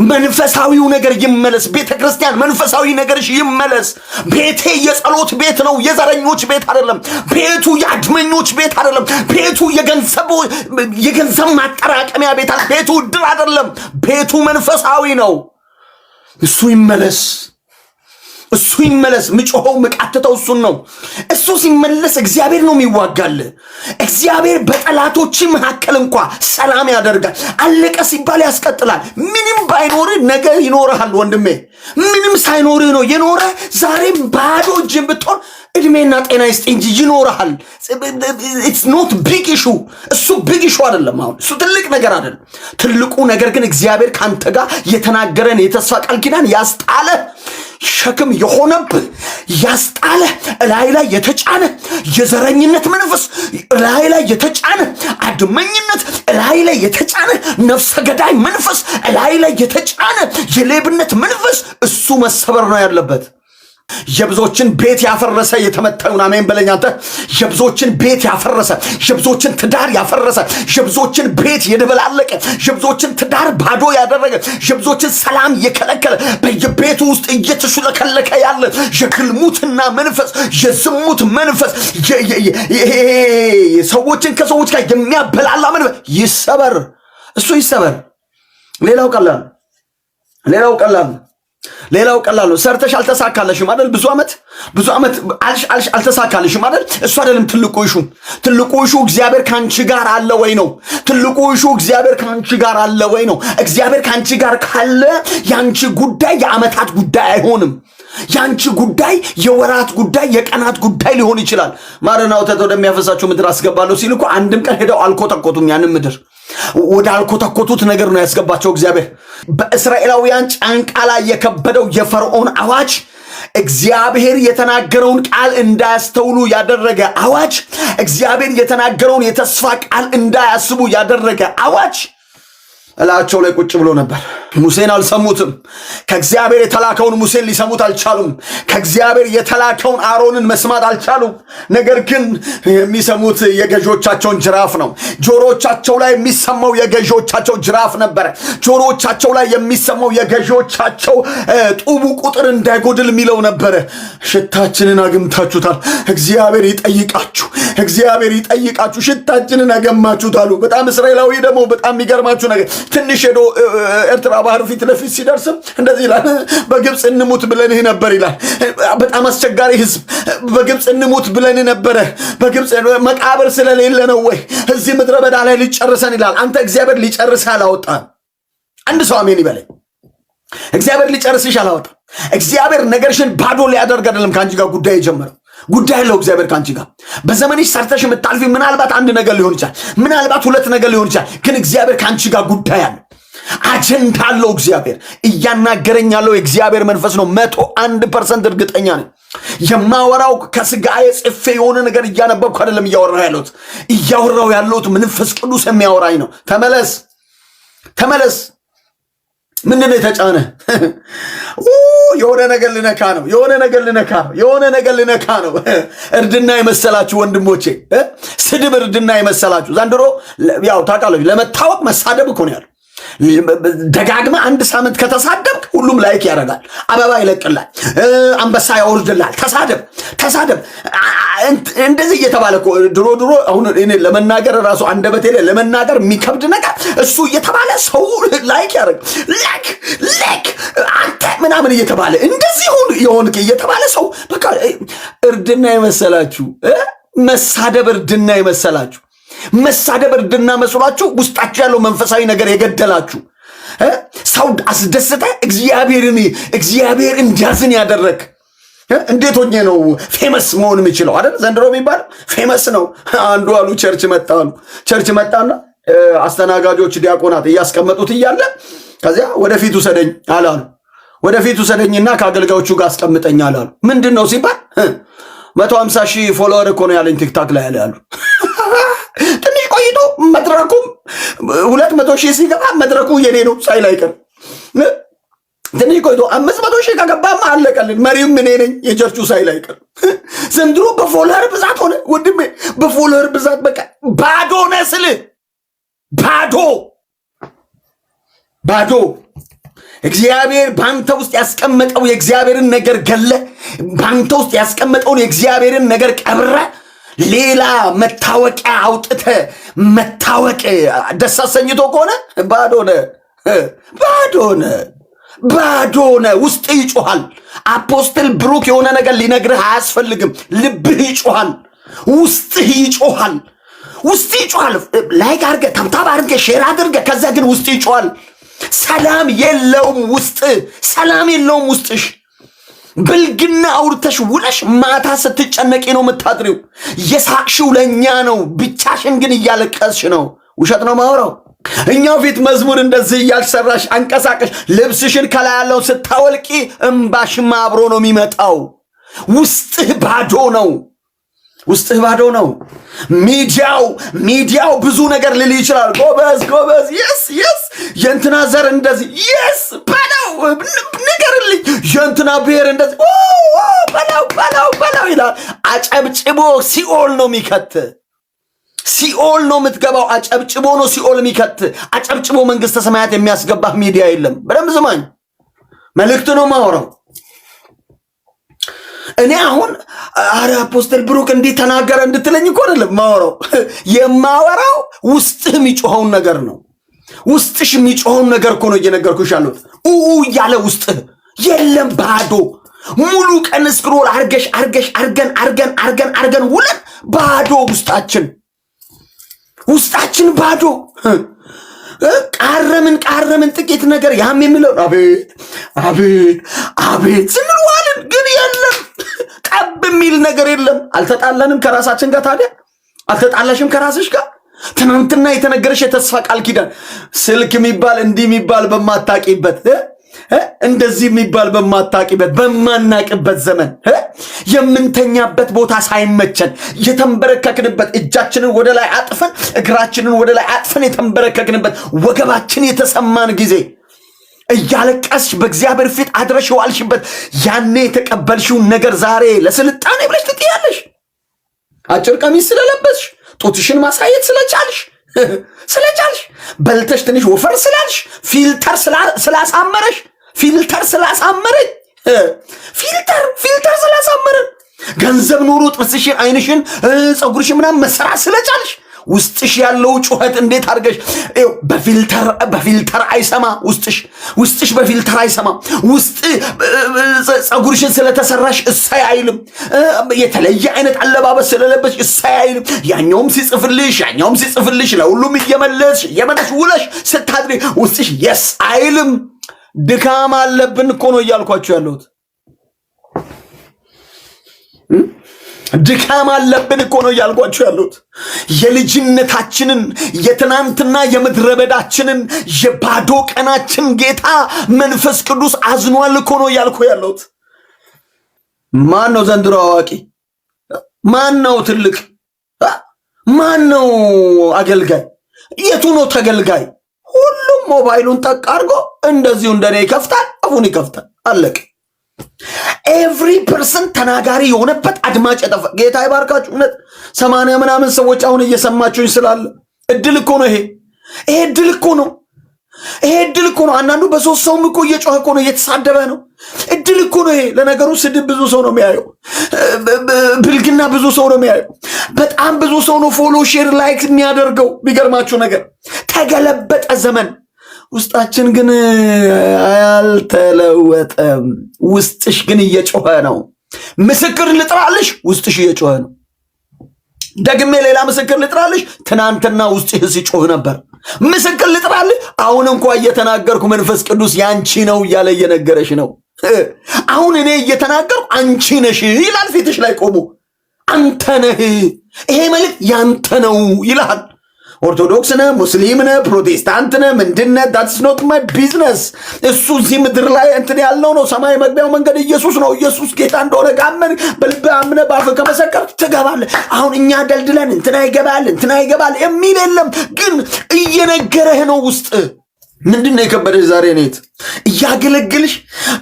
መንፈሳዊው ነገር ይመለስ። ቤተ ክርስቲያን መንፈሳዊ ነገርሽ ይመለስ። ቤቴ የጸሎት ቤት ነው፣ የዘረኞች ቤት አይደለም። ቤቱ የአድመኞች ቤት አይደለም። ቤቱ የገንዘብ ማጠራቀሚያ ቤት አይደለም። ቤቱ ዕድር አይደለም። ቤቱ መንፈሳዊ ነው። እሱ ይመለስ። እሱ ይመለስ። ምጮኸው ምቃትተው እሱን ነው። እሱ ሲመለስ እግዚአብሔር ነው የሚዋጋል። እግዚአብሔር በጠላቶች መካከል እንኳ ሰላም ያደርጋል። አለቀ ሲባል ያስቀጥላል። ምንም ባይኖር ነገ ይኖርሃል ወንድሜ። ምንም ሳይኖር ነው የኖረ። ዛሬም ባዶ እጅን ብትሆን እድሜና ጤና ይስጥ እንጂ ይኖርሃል። ኢትስ ኖት ቢግ ኢሹ። እሱ ቢግ ኢሹ አይደለም። አሁን እሱ ትልቅ ነገር አይደለም። ትልቁ ነገር ግን እግዚአብሔር ካንተ ጋር የተናገረን የተስፋ ቃል ኪዳን ያስጣለ ሸክም የሆነብህ ያስጣለ እላይ ላይ የተጫነ የዘረኝነት መንፈስ እላይ ላይ የተጫነ አድመኝነት እላይ ላይ የተጫነ ነፍሰ ገዳይ መንፈስ እላይ ላይ የተጫነ የሌብነት መንፈስ እሱ መሰበር ነው ያለበት። የብዙዎችን ቤት ያፈረሰ የተመታውን አሜን በለኝ አንተ። የብዙዎችን ቤት ያፈረሰ፣ የብዙዎችን ትዳር ያፈረሰ፣ የብዙዎችን ቤት የደበላለቀ፣ የብዙዎችን ትዳር ባዶ ያደረገ፣ የብዙዎችን ሰላም የከለከለ፣ በየቤቱ ውስጥ እየተሹለከለከ ያለ የግልሙትና መንፈስ፣ የዝሙት መንፈስ፣ ሰዎችን ከሰዎች ጋር የሚያበላላ መንፈስ ይሰበር። እሱ ይሰበር። ሌላው ቀላል ነው። ሰርተሽ አልተሳካለሽም አይደል? ብዙ ዓመት አልተሳካለሽም አይደል? እሱ አይደለም ትልቁ ኢሹ እግዚአብሔር ካንቺ ጋር አለ ወይ ነው። ትልቁ ኢሹ እግዚአብሔር ካንቺ ጋር አለ ወይ ነው። እግዚአብሔር ካንቺ ጋር ካለ ያንቺ ጉዳይ የዓመታት ጉዳይ አይሆንም። ያንቺ ጉዳይ የወራት ጉዳይ የቀናት ጉዳይ ሊሆን ይችላል። ማርና ወተት ወደሚያፈሳቸው ምድር አስገባለሁ ሲል እኮ አንድም ቀን ሄደው አልኮተኮቱም። ያንን ምድር ወደ አልኮተኮቱት ነገር ነው ያስገባቸው እግዚአብሔር። በእስራኤላውያን ጫንቃ ላይ የከበደው የፈርዖን አዋጅ እግዚአብሔር የተናገረውን ቃል እንዳያስተውሉ ያደረገ አዋጅ፣ እግዚአብሔር የተናገረውን የተስፋ ቃል እንዳያስቡ ያደረገ አዋጅ እላቸው ላይ ቁጭ ብሎ ነበር። ሙሴን አልሰሙትም። ከእግዚአብሔር የተላከውን ሙሴን ሊሰሙት አልቻሉም። ከእግዚአብሔር የተላከውን አሮንን መስማት አልቻሉም። ነገር ግን የሚሰሙት የገዦቻቸውን ጅራፍ ነው። ጆሮቻቸው ላይ የሚሰማው የገዦቻቸው ጅራፍ ነበረ። ጆሮቻቸው ላይ የሚሰማው የገዦቻቸው ጡቡ ቁጥር እንዳይጎድል የሚለው ነበረ። ሽታችንን አግምታችሁታል፣ እግዚአብሔር ይጠይቃችሁ፣ ሽታችንን አገማችሁታሉ። በጣም እስራኤላዊ ደግሞ በጣም የሚገርማችሁ ነገር ትንሽ ሄዶ ኤርትራ ባህር ፊት ለፊት ሲደርስም እንደዚህ ይላል፣ በግብፅ እንሙት ብለንህ ነበር ይላል። በጣም አስቸጋሪ ህዝብ። በግብፅ እንሙት ብለን ነበረ። በግብፅ መቃብር ስለሌለ ነው ወይ እዚህ ምድረ በዳ ላይ ሊጨርሰን ይላል። አንተ እግዚአብሔር ሊጨርስህ አላወጣም። አንድ ሰው አሜን ይበለኝ። እግዚአብሔር ሊጨርስሽ አላወጣም። እግዚአብሔር ነገርሽን ባዶ ሊያደርግ አይደለም ከአንቺ ጋር ጉዳይ የጀመረው። ጉዳይ ያለው እግዚአብሔር ካንቺ ጋር። በዘመንሽ ሰርተሽ የምታልፊ ምናልባት አንድ ነገር ሊሆን ይችላል፣ ምናልባት ሁለት ነገር ሊሆን ይችላል። ግን እግዚአብሔር ካንቺ ጋር ጉዳይ አለው፣ አጀንዳ አለው። እግዚአብሔር እያናገረኝ ያለው የእግዚአብሔር መንፈስ ነው። 101% እርግጠኛ ነኝ። የማወራው ከስጋዬ ጽፌ የሆነ ነገር እያነበብኩ አይደለም እያወራው ያለሁት መንፈስ ቅዱስ የሚያወራኝ ነው። ተመለስ። ምንድን ነው የተጫነ? የሆነ ነገር ልነካ ነው። እርድና የመሰላችሁ ወንድሞቼ፣ ስድብ እርድና የመሰላችሁ ዘንድሮ ያው ታውቃለች፣ ለመታወቅ መሳደብ እኮ ነው ያለው። ደጋግመ አንድ ሳምንት ከተሳደብክ ሁሉም ላይክ ያደርጋል፣ አበባ ይለቅላል፣ አንበሳ ያወርድላል። ተሳደብ እንደዚህ እየተባለ እኮ ድሮ አሁን እኔ ለመናገር ራሱ አንደበቴ ላይ ለመናገር የሚከብድ ነገር እሱ እየተባለ ሰው ላይክ ያደርግ ላይክ አንተ ምናምን እየተባለ እንደዚህ ሁሉ የሆንክ እየተባለ ሰው በቃ እርድና የመሰላችሁ መሳደብ እርድና የመሰላችሁ መሳደብ እርድና መስሏችሁ ውስጣችሁ ያለው መንፈሳዊ ነገር የገደላችሁ ሰው አስደስተ እግዚአብሔር እንዲያዝን ያደረግ እንዴት ሆኜ ነው ፌመስ መሆን የሚችለው አይደል? ዘንድሮ የሚባል ፌመስ ነው። አንዱ አሉ ቸርች መጣና አስተናጋጆች ዲያቆናት እያስቀመጡት እያለ ከዚያ ወደፊት ውሰደኝ አላሉ። ወደፊት ውሰደኝና ከአገልጋዮቹ ጋር አስቀምጠኝ አላሉ። ምንድን ነው ሲባል 150,000 ፎሎወር እኮ ነው ያለኝ ቲክታክ ላይ ያሉ። ትንሽ ቆይቶ መድረኩም 200,000 ሲገባ መድረኩ የኔ ነው ሳይል አይቀር። ትንሽ ቆይቶ 500,000 ከገባማ አለቀልን፣ መሪውም እኔ ነኝ የቸርቹ ሳይል አይቀር። ዘንድሮ በፎሎወር ብዛት ሆነ ወንድሜ፣ በፎሎወር ብዛት በቃ ባዶ ነህ ስልህ ባዶ እግዚአብሔር ባንተ ውስጥ ያስቀመጠው የእግዚአብሔርን ነገር ገለ ባንተ ውስጥ ያስቀመጠውን የእግዚአብሔርን ነገር ቀብረ ሌላ መታወቂያ አውጥተ መታወቅ ደስ አሰኝቶ ከሆነ ባዶ ነህ። ውስጥ ይጮሃል። አፖስትል ብሩክ የሆነ ነገር ሊነግርህ አያስፈልግም። ልብህ ይጮሃል። ውስጥህ ይጮሃል። ላይክ አድርገህ ታብታብ አድርገህ ሼር አድርገህ ከዛ ግን ውስጥ ይጮሃል። ሰላም የለውም ውስጥሽ። ብልግና አውርተሽ ውለሽ ማታ ስትጨነቂ ነው የምታድሪው። የሳቅሽው ለእኛ ነው፣ ብቻሽን ግን እያለቀስሽ ነው። ውሸት ነው ማውራው። እኛው ፊት መዝሙር እንደዚህ እያልሰራሽ አንቀሳቀሽ ልብስሽን ከላይ ያለው ስታወልቂ እምባሽማ አብሮ ነው የሚመጣው። ውስጥህ ባዶ ነው። ሚዲያው ብዙ ነገር ልል ይችላል። ጎበዝ የስ የእንትና ዘር እንደዚህ የስ በለው ንገርልኝ፣ የእንትና ብሔር እንደዚህ በለው ይላል። አጨብጭቦ ሲኦል ነው የሚከት። ሲኦል ነው የምትገባው። አጨብጭቦ ነው ሲኦል የሚከት። አጨብጭቦ መንግስተ ሰማያት የሚያስገባህ ሚዲያ የለም። በደንብ ስማኝ፣ መልእክት ነው ማወራው። እኔ አሁን አረ አፖስትል ብሩክ እንዲህ ተናገረ እንድትለኝ እኮ አይደለም ማወራው። የማወራው ውስጥህ የሚጮኸውን ነገር ነው። ውስጥሽ የሚጮኸውን ነገር እኮ ነው እየነገርኩሽ ያለሁት። እያለ ውስጥህ የለም፣ ባዶ። ሙሉ ቀን ስክሮል አርገን ውለን ባዶ። ውስጣችን ባዶ። ቃረምን ጥቂት ነገር ያም የሚለው አቤት ስንል ዋልን፣ ግን የለም ጠብ የሚል ነገር የለም። አልተጣለንም ከራሳችን ጋር። ታዲያ አልተጣላሽም ከራስሽ ጋር? ትናንትና የተነገረሽ የተስፋ ቃል ኪዳን ስልክ የሚባል እንዲህ የሚባል በማታቂበት እንደዚህ የሚባል በማታቂበት በማናቅበት ዘመን የምንተኛበት ቦታ ሳይመቸን የተንበረከክንበት እጃችንን ወደ ላይ አጥፈን እግራችንን ወደ ላይ አጥፈን የተንበረከክንበት ወገባችን የተሰማን ጊዜ እያለቀስሽ በእግዚአብሔር ፊት አድረሽ ዋልሽበት ያኔ የተቀበልሽውን ነገር ዛሬ ለስልጣኔ ብለሽ ትጥያለሽ። አጭር ቀሚስ ስለለበስሽ፣ ጡትሽን ማሳየት ስለቻልሽ በልተሽ ትንሽ ወፈር ስላልሽ፣ ፊልተር ስላሳመረኝ ፊልተር ስላሳመረን፣ ገንዘብ ኑሮ ጥርስሽን፣ አይንሽን፣ ፀጉርሽን ምናምን መሰራት ስለቻልሽ ውስጥሽ ያለው ጩኸት እንዴት አድርገሽ በፊልተር አይሰማ። ውስጥሽ በፊልተር አይሰማ። ውስጥ ፀጉርሽን ስለተሰራሽ እሳይ አይልም። የተለየ አይነት አለባበስ ስለለበሽ እሳይ አይልም። ያኛውም ሲጽፍልሽ ለሁሉም እየመለስሽ ውለሽ ስታድሪ ውስጥሽ የስ አይልም። ድካም አለብን እኮ ነው እያልኳችሁ ያለሁት። ድካም አለብን እኮ ነው እያልኳችሁ ያለሁት። የልጅነታችንን የትናንትና የምድረ በዳችንን የባዶ ቀናችን ጌታ መንፈስ ቅዱስ አዝኗል እኮ ነው እያልኩ ያለሁት። ማን ነው ዘንድሮ አዋቂ? ማን ነው ትልቅ? ማን ነው አገልጋይ? የቱ ነው ተገልጋይ? ሁሉም ሞባይሉን ጠቅ አድርጎ እንደዚሁ እንደኔ ይከፍታል፣ አፉን ይከፍታል። አለቅ ኤቭሪ ፐርሰን ተናጋሪ የሆነበት አድማጭ የጠፋ። ጌታ ይባርካችሁ። እውነት 80 ምናምን ሰዎች አሁን እየሰማችሁኝ ስላለ እድል እኮ ነው። ይሄ እድል እኮ ነው። አንዳንዱ በሶስት ሰውም እኮ እየጮኸ እኮ ነው፣ እየተሳደበ ነው። እድል እኮ ነው ይሄ። ለነገሩ ስድብ ብዙ ሰው ነው የሚያየው። ብልግና ብዙ ሰው ነው የሚያየው። በጣም ብዙ ሰው ነው ፎሎ፣ ሼር፣ ላይክ የሚያደርገው። ቢገርማችሁ ነገር ተገለበጠ ዘመን። ውስጣችን ግን አልተለወጠም። ውስጥሽ ግን እየጮኸ ነው። ምስክር ልጥራልሽ፣ ውስጥሽ እየጮኸ ነው። ደግሜ ሌላ ምስክር ልጥራልሽ፣ ትናንትና ውስጥህ ሲጮህ ነበር። ምስክር ልጥራልሽ፣ አሁን እንኳ እየተናገርኩ መንፈስ ቅዱስ ያንቺ ነው እያለ እየነገረሽ ነው። አሁን እኔ እየተናገርኩ አንቺ ነሽ ይላል ፊትሽ ላይ ቆሞ። አንተ ነህ፣ ይሄ መልእክት ያንተ ነው ይላል። ኦርቶዶክስ ነህ፣ ሙስሊም ነህ፣ ፕሮቴስታንት ነህ፣ ምንድነህ? ዳትስ ኖት ማይ ቢዝነስ። እሱ እዚህ ምድር ላይ እንትን ያልነው ነው። ሰማይ መግቢያው መንገድ ኢየሱስ ነው። ኢየሱስ ጌታ እንደሆነ ካመን በልብህ አምነህ በአፍህ ከመሰከርክ ትገባለህ። አሁን እኛ ደልድለን እንትና ይገባል የሚል የለም። ግን እየነገረህ ነው ውስጥ። ምንድነው የከበደሽ ዛሬ? ኔት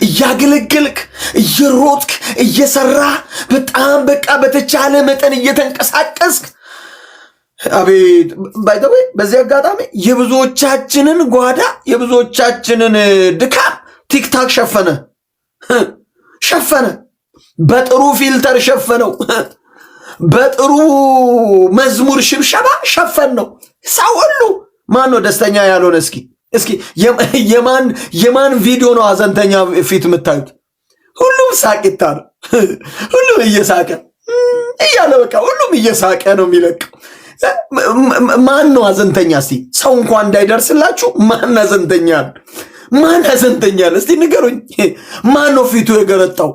እያገለግልክ እየሮጥክ እየሰራህ በጣም በቃ በተቻለ መጠን እየተንቀሳቀስክ አቤት ባይተወይ በዚህ አጋጣሚ የብዙዎቻችንን ጓዳ የብዙዎቻችንን ድካም ቲክታክ ሸፈነ፣ በጥሩ ፊልተር ሸፈነው፣ በጥሩ መዝሙር ሽብሸባ ሸፈነው። ሰው ሁሉ ማን ነው ደስተኛ ያልሆነ? እስኪ የማን ቪዲዮ ነው ሀዘንተኛ ፊት የምታዩት? ሁሉም ሳቂታ ነው። ሁሉም እየሳቀ እያለ በቃ ሁሉም እየሳቀ ነው የሚለቀው። ማን ነው ሀዘንተኛ? እስቲ ሰው እንኳን እንዳይደርስላችሁ ማን ሀዘንተኛል? ማን ሀዘንተኛል? እስቲ ንገሩኝ። ማን ነው ፊቱ የገረጣው?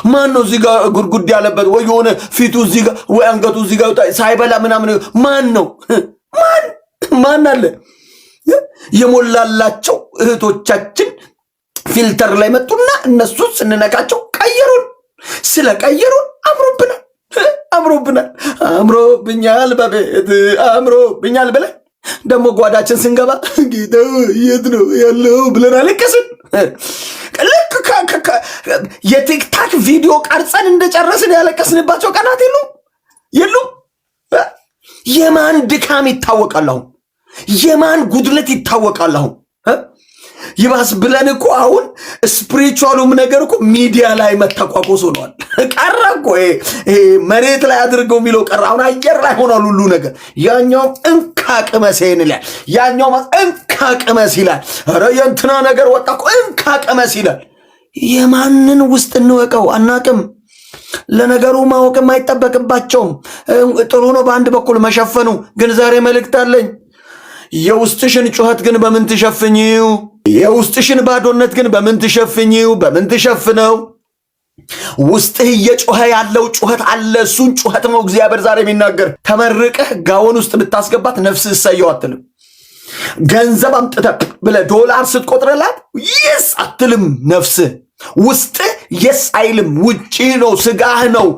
ማን ነው እዚህ ጋር ጉድጉድ ያለበት? ወይ የሆነ ፊቱ እዚህ ጋር ወይ አንገቱ እዚህ ጋር ሳይበላ ምናምን ማን ነው? ማን አለ? የሞላላቸው እህቶቻችን ፊልተር ላይ መጡና እነሱ ስንነካቸው ቀየሩን። ስለቀየሩን አምሮብኛል በቤት አምሮብኛል ብለን ደግሞ ጓዳችን ስንገባ ጌታ የት ነው ያለው ብለን አለቀስን። ልክ የቲክታክ ቪዲዮ ቀርጸን እንደጨረስን ያለቀስንባቸው ቀናት የሉም። የማን ድካም ይታወቃል አሁን? የማን ጉድለት ይታወቃል አሁን? ይባስ ብለን እኮ አሁን ስፒሪቹዋሉም ነገር እኮ ሚዲያ ላይ መተቋቆስ ሆኗል። ቀረ እኮ መሬት ላይ አድርገው የሚለው ቀረ። አሁን አየር ላይ ሆኗል ሁሉ ነገር። ያኛው እንካ ቅመስ ይላል፣ ያኛው እንካ ቅመስ ይላል። ኧረ የእንትና ነገር ወጣ እኮ እንካ ቅመስ ይላል። የማንን ውስጥ እንወቀው አናቅም። ለነገሩ ማወቅም አይጠበቅባቸውም። ጥሩ ነው በአንድ በኩል መሸፈኑ። ግን ዛሬ መልእክት አለኝ። የውስጥሽን ጩኸት ግን በምን ትሸፍኚው? የውስጥሽን ባዶነት ግን በምን ትሸፍኚው? በምን ትሸፍነው? ውስጥህ እየጮኸ ያለው ጩኸት አለ። እሱን ጩኸት ነው እግዚአብሔር ዛሬ የሚናገር። ተመርቀህ ጋውን ውስጥ ብታስገባት ነፍስህ እሰየው አትልም። ገንዘብ አምጥተህ ብለህ ዶላር ስትቆጥርላት ይስ አትልም ነፍስህ። ውስጥ የስ አይልም። ውጪ ነው፣ ስጋህ ነው።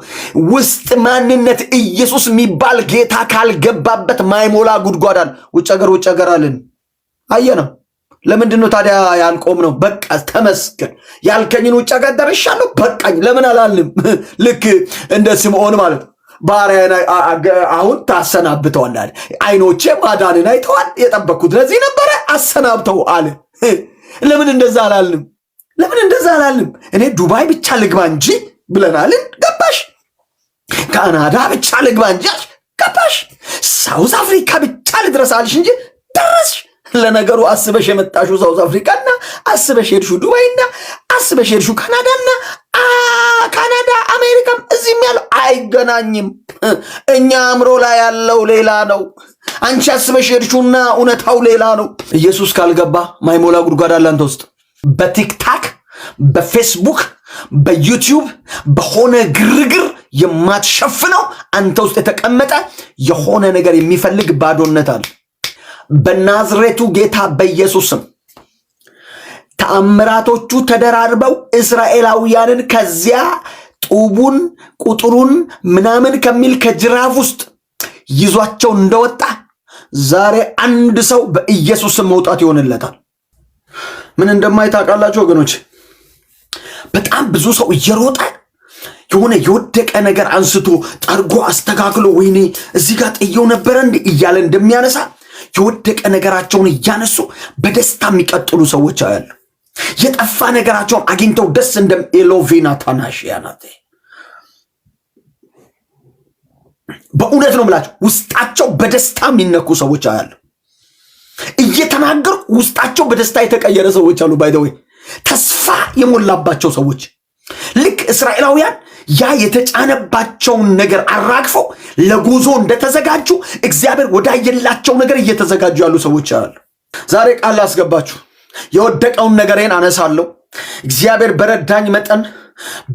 ውስጥ ማንነት ኢየሱስ የሚባል ጌታ ካልገባበት ማይሞላ ጉድጓዳል። ውጭ ሀገር አለን። አየነው። ለምንድን ነው ታዲያ ያልቆም ነው? በቃ ተመስገን ያልከኝን ውጭ ሀገር ደርሻለሁ በቃኝ ለምን አላልንም? ልክ እንደ ስምዖን ማለት ነው። ባሪያን አሁን ታሰናብተዋል። አይኖቼ ማዳንን አይተዋል፣ የጠበቅኩት ለዚህ ነበረ፣ አሰናብተው አለ። ለምን እንደዛ አላልንም? እኔ ዱባይ ብቻ ልግባ እንጂ ብለናልን፣ ገባሽ? ካናዳ ብቻ ልግባ እንጂ ገባሽ? ሳውዝ አፍሪካ ብቻ ልድረሳልሽ እንጂ ደረስሽ። ለነገሩ አስበሽ የመጣሽው ሳውዝ አፍሪካና አስበሽ ሄድሽው ዱባይና አስበሽ ሄድሽው ካናዳና ካናዳ አሜሪካም እዚህም ያለው አይገናኝም። እኛ አእምሮ ላይ ያለው ሌላ ነው። አንቺ አስበሽ ሄድሽውና እውነታው ሌላ ነው። ኢየሱስ ካልገባ ማይሞላ ጉድጓድ አለ አንተ ውስጥ። በቲክታክ በፌስቡክ በዩቲዩብ በሆነ ግርግር የማትሸፍነው አንተ ውስጥ የተቀመጠ የሆነ ነገር የሚፈልግ ባዶነት አለ። በናዝሬቱ ጌታ በኢየሱስም ተአምራቶቹ ተደራርበው እስራኤላውያንን ከዚያ ጡቡን ቁጥሩን ምናምን ከሚል ከጅራፍ ውስጥ ይዟቸው እንደወጣ ዛሬ አንድ ሰው በኢየሱስም መውጣት ይሆንለታል። ምን እንደማይታወቃላችሁ ወገኖች፣ በጣም ብዙ ሰው እየሮጠ የሆነ የወደቀ ነገር አንስቶ ጠርጎ አስተካክሎ ወይኔ እዚህ ጋር ጥየው ነበረ እንዴ እያለ እንደሚያነሳ የወደቀ ነገራቸውን እያነሱ በደስታ የሚቀጥሉ ሰዎች አያሉ። የጠፋ ነገራቸውን አግኝተው ደስ እንደም ኤሎቬና ታናሽያናት በእውነት ነው የምላቸው፣ ውስጣቸው በደስታ የሚነኩ ሰዎች አያሉ። እየተናገሩ ውስጣቸው በደስታ የተቀየረ ሰዎች አሉ። ባይደዌ ተስፋ የሞላባቸው ሰዎች ልክ እስራኤላውያን ያ የተጫነባቸውን ነገር አራግፈው ለጉዞ እንደተዘጋጁ እግዚአብሔር ወዳየላቸው ነገር እየተዘጋጁ ያሉ ሰዎች አሉ። ዛሬ ቃል አስገባችሁ። የወደቀውን ነገሬን አነሳለሁ። እግዚአብሔር በረዳኝ መጠን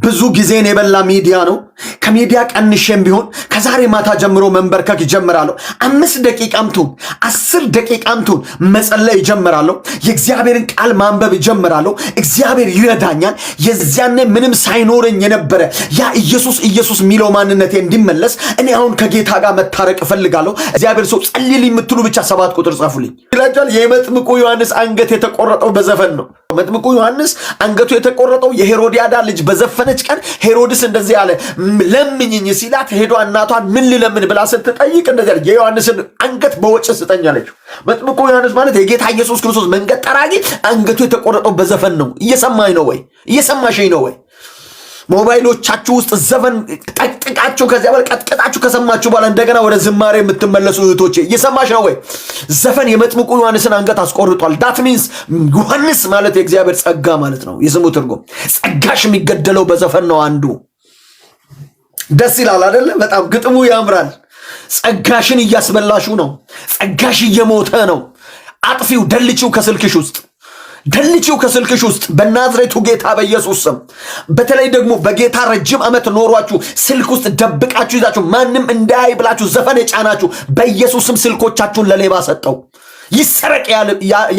ብዙ ጊዜን የበላ ሚዲያ ነው። ከሚዲያ ቀንሼም ቢሆን ከዛሬ ማታ ጀምሮ መንበርከክ ይጀምራለሁ። 5 ደቂቃም ትሁን 10 ደቂቃም ትሁን መጸለይ ይጀምራለሁ። የእግዚአብሔርን ቃል ማንበብ ይጀምራለሁ። እግዚአብሔር ይረዳኛል። የዚያኔ ምንም ሳይኖረኝ የነበረ ያ ኢየሱስ የሚለው ማንነቴ እንዲመለስ እኔ አሁን ከጌታ ጋር መታረቅ እፈልጋለሁ። እግዚአብሔር ሰው ጸልይልኝ የምትሉ ብቻ 7 ቁጥር ጻፉልኝ ይላችኋል። የመጥምቁ ዮሐንስ አንገት የተቆረጠው በዘፈን ነው። መጥምቁ ዮሐንስ አንገቱ የተቆረጠው የሄሮዲያዳ ልጅ በዘፈነች ቀን ሄሮድስ እንደዚህ ያለ ለምኝኝ ሲላት ሄዷ እናቷን ምን ልለምን ብላ ስትጠይቅ እንደዚህ ያለ የዮሐንስን አንገት በወጭት ስጠኝ አለችው። መጥምቁ ዮሐንስ ማለት የጌታ ኢየሱስ ክርስቶስ መንገድ ጠራጊ አንገቱ የተቆረጠው በዘፈን ነው። እየሰማኝ ነው ወይ? እየሰማሽኝ ነው ወይ? ሞባይሎቻችሁ ውስጥ ዘፈን ጠቅጥቃችሁ ከዚያ በኋላ ቀጥቅጣችሁ ከሰማችሁ በኋላ እንደገና ወደ ዝማሬ የምትመለሱ እህቶቼ እየሰማሽ ነው ወይ? ዘፈን የመጥምቁ ዮሐንስን አንገት አስቆርጧል። ዳት ሚንስ ዮሐንስ ማለት የእግዚአብሔር ጸጋ ማለት ነው። የስሙ ትርጉም ጸጋሽ የሚገደለው በዘፈን ነው። አንዱ ደስ ይላል አይደለ? በጣም ግጥሙ ያምራል። ጸጋሽን እያስበላሹ ነው። ጸጋሽ እየሞተ ነው። አጥፊው ደልቺው ከስልክሽ ውስጥ ደልቺው ከስልክሽ ውስጥ በናዝሬቱ ጌታ በኢየሱስ ስም። በተለይ ደግሞ በጌታ ረጅም ዓመት ኖሯችሁ ስልክ ውስጥ ደብቃችሁ ይዛችሁ ማንም እንዳያይ ብላችሁ ዘፈን የጫናችሁ በኢየሱስ ስም ስልኮቻችሁን ለሌባ ሰጠው። ይሰረቅ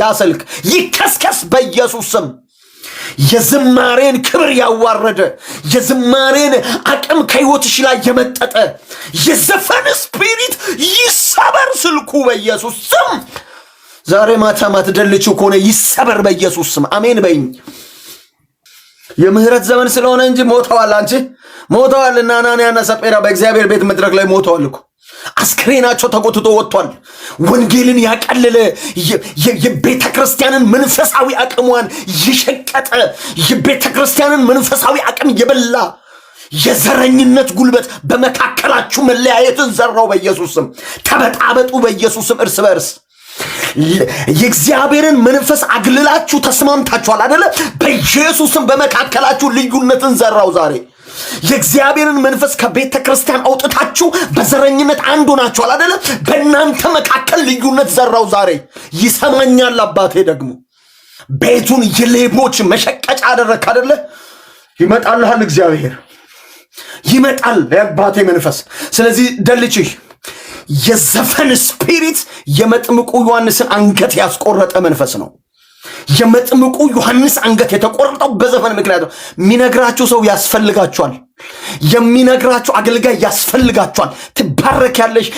ያ ስልክ፣ ይከስከስ በኢየሱስ ስም። የዝማሬን ክብር ያዋረደ የዝማሬን አቅም ከሕይወትሽ ላይ የመጠጠ የዘፈን ስፒሪት ይሰበር ስልኩ በኢየሱስ ስም። ዛሬ ማታ ማትደልችው ከሆነ ይሰበር በኢየሱስ ስም። አሜን በይኝ። የምህረት ዘመን ስለሆነ እንጂ ሞተዋል። አንቺ ሞተዋል። እና አናንያና ሰጴራ በእግዚአብሔር ቤት መድረክ ላይ ሞተዋል እኮ። አስክሬናቸው ተቆጥቶ ወጥቷል። ወንጌልን ያቀለለ የቤተ ክርስቲያንን መንፈሳዊ አቅሟን የሸቀጠ የቤተ ክርስቲያንን መንፈሳዊ አቅም የበላ የዘረኝነት ጉልበት በመካከላችሁ መለያየትን ዘራው በኢየሱስ ስም። ተበጣበጡ በኢየሱስ ስም እርስ በርስ። የእግዚአብሔርን መንፈስ አግልላችሁ ተስማምታችኋል አይደለ? በኢየሱስም በመካከላችሁ ልዩነትን ዘራው ዛሬ። የእግዚአብሔርን መንፈስ ከቤተ ክርስቲያን አውጥታችሁ በዘረኝነት አንዱ ናችኋል አይደለ? በእናንተ መካከል ልዩነት ዘራው ዛሬ። ይሰማኛል አባቴ። ደግሞ ቤቱን የሌቦች መሸቀጫ አደረክ አይደለ? ይመጣልሃል፣ እግዚአብሔር ይመጣል የአባቴ መንፈስ። ስለዚህ ደልቺ የዘፈን ስፒሪት የመጥምቁ ዮሐንስን አንገት ያስቆረጠ መንፈስ ነው። የመጥምቁ ዮሐንስ አንገት የተቆረጠው በዘፈን ምክንያት ነው። የሚነግራችሁ ሰው ያስፈልጋችኋል። የሚነግራችሁ አገልጋይ ያስፈልጋችኋል። ትባረኪያለሽ፣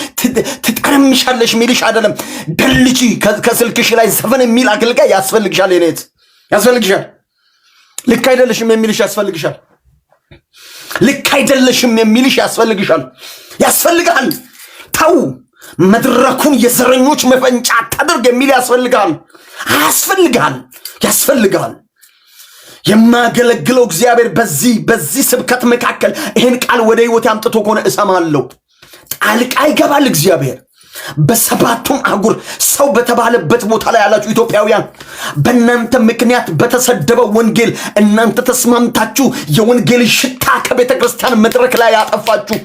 ትጠረምሻለሽ ሚልሽ አይደለም። ደልቺ ከስልክሽ ላይ ዘፈን የሚል አገልጋይ ያስፈልግሻል። የኔት ያስፈልግሻል። ልክ አይደለሽም የሚልሽ ያስፈልግሻል። ልክ አይደለሽም የሚልሽ ያስፈልግሻል። ያስፈልጋል። ተው መድረኩን የዘረኞች መፈንጫ ታድርግ የሚል ያስፈልጋል። ያስፈልጋል። የማገለግለው እግዚአብሔር በዚህ ስብከት መካከል ይህን ቃል ወደ ሕይወት አምጥቶ ከሆነ እሰማለሁ። ጣልቃ ይገባል እግዚአብሔር። በሰባቱም አህጉር ሰው በተባለበት ቦታ ላይ ያላችሁ ኢትዮጵያውያን በእናንተ ምክንያት በተሰደበው ወንጌል እናንተ ተስማምታችሁ የወንጌል ሽታ ከቤተ ክርስቲያን መድረክ ላይ ያጠፋችሁ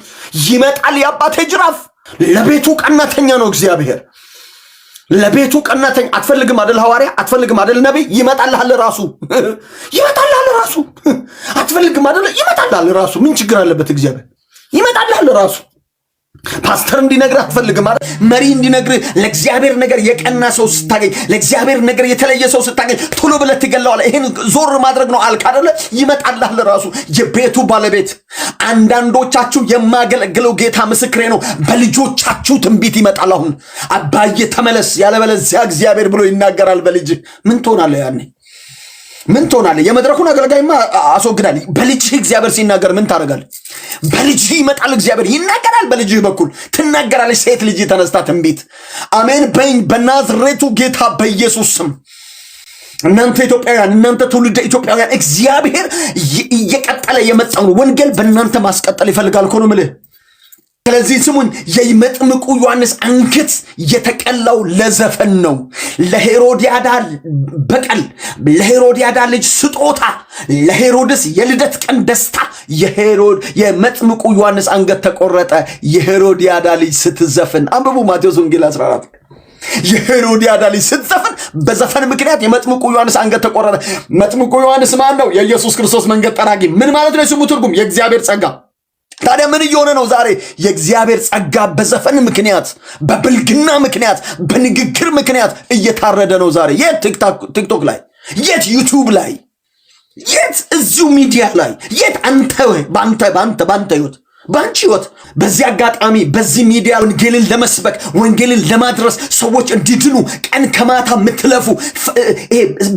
ይመጣል የአባቴ ጅራፍ። ለቤቱ ቀናተኛ ነው እግዚአብሔር። ለቤቱ ቀናተኛ። አትፈልግም አደል ሐዋርያ? አትፈልግም አደል ነቢይ? ይመጣልሃል ራሱ። አትፈልግም አደል? ይመጣልሃል ራሱ። ምን ችግር አለበት? እግዚአብሔር ይመጣልሃል ራሱ። ፓስተር እንዲነግርህ አትፈልግም አይደል? መሪ እንዲነግርህ ለእግዚአብሔር ነገር የቀና ሰው ስታገኝ፣ ለእግዚአብሔር ነገር የተለየ ሰው ስታገኝ ቶሎ ብለህ ትገለዋለህ። ይሄን ዞር ማድረግ ነው አልክ አይደለ? ይመጣልሃል ራሱ የቤቱ ባለቤት። አንዳንዶቻችሁ የማገለግለው ጌታ ምስክሬ ነው፣ በልጆቻችሁ ትንቢት ይመጣል። አሁን አባዬ ተመለስ ያለበለዚያ እግዚአብሔር ብሎ ይናገራል በልጅ። ምን ትሆናለህ ያኔ? ምን ትሆናለህ? የመድረኩን አገልጋይማ አስወግዳል። በልጅህ እግዚአብሔር ሲናገር ምን ታደርጋለህ? በልጅህ ይመጣል እግዚአብሔር ይናገራል። በልጅህ በኩል ትናገራለች ሴት ልጅ ተነስታ ትንቢት። አሜን በይኝ በናዝሬቱ ጌታ በኢየሱስ ስም። እናንተ ኢትዮጵያውያን፣ እናንተ ትውልደ ኢትዮጵያውያን እግዚአብሔር እየቀጠለ የመጣውን ወንጌል በእናንተ ማስቀጠል ይፈልጋል እኮ ነው የምልህ። ስለዚህ ስሙን፣ የመጥምቁ ዮሐንስ አንገት የተቀላው ለዘፈን ነው፣ ለሄሮዲያዳ በቀል፣ ለሄሮዲያዳ ልጅ ስጦታ፣ ለሄሮድስ የልደት ቀን ደስታ የመጥምቁ ዮሐንስ አንገት ተቆረጠ። የሄሮዲያዳ ልጅ ስትዘፍን አንብቡ ማቴዎስ ወንጌል 14። የሄሮዲያዳ ልጅ ስትዘፍን በዘፈን ምክንያት የመጥምቁ ዮሐንስ አንገት ተቆረጠ። መጥምቁ ዮሐንስ ማን ነው? የኢየሱስ ክርስቶስ መንገድ ጠራጊ። ምን ማለት ነው የስሙ ትርጉም? የእግዚአብሔር ጸጋ። ታዲያ ምን እየሆነ ነው ዛሬ? የእግዚአብሔር ጸጋ በዘፈን ምክንያት፣ በብልግና ምክንያት፣ በንግግር ምክንያት እየታረደ ነው ዛሬ። የት ቲክቶክ ላይ፣ የት ዩቲዩብ ላይ፣ የት እዚሁ ሚዲያ ላይ፣ የት አንተ ህይወት ባንቺ ህይወት በዚህ አጋጣሚ በዚህ ሚዲያ ወንጌልን ለመስበክ ወንጌልን ለማድረስ ሰዎች እንዲድኑ ቀን ከማታ ምትለፉ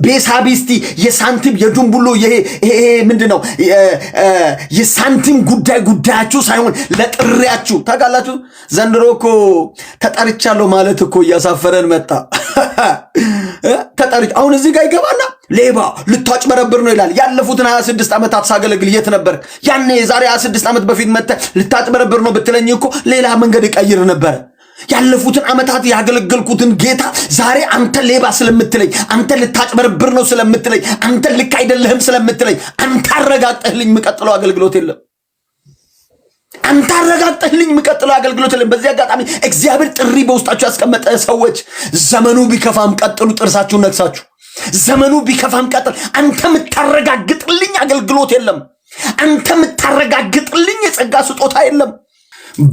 ቤሳቢስቲ የሳንቲም የዱንቡሎ ይሄ ምንድነው የሳንቲም ጉዳያችሁ ሳይሆን ለጥሪያችሁ ታውቃላችሁ። ዘንድሮ እኮ ተጠርቻለሁ ማለት እኮ እያሳፈረን መጣ። ተጠርቻ አሁን እዚህ ጋር ይገባና ሌባ ልታጭበረብር ነው ይላል። ያለፉትን 26 ዓመታት ሳገለግል የት ነበር? ያኔ ዛሬ 26 ዓመት በፊት መጣ ልታጭበረብር ነው ብትለኝ እኮ ሌላ መንገድ ቀይር ነበር። ያለፉትን ዓመታት ያገለገልኩትን ጌታ ዛሬ አንተ ሌባ ስለምትለኝ፣ አንተ ልታጭበረብር ነው ስለምትለኝ፣ አንተ ልክ አይደለህም ስለምትለኝ አንተ አረጋግጠህልኝ የምቀጥለው አገልግሎት የለም። አንተ አረጋግጠህልኝ የምቀጥለው አገልግሎት የለም። በዚህ አጋጣሚ እግዚአብሔር ጥሪ በውስጣችሁ ያስቀመጠ ሰዎች ዘመኑ ቢከፋም ቀጥሉ፣ ጥርሳችሁን ነክሳችሁ። ዘመኑ ቢከፋም ቀጥል። አንተ የምታረጋግጥልኝ አገልግሎት የለም። አንተ የምታረጋግጥልኝ የጸጋ ስጦታ የለም።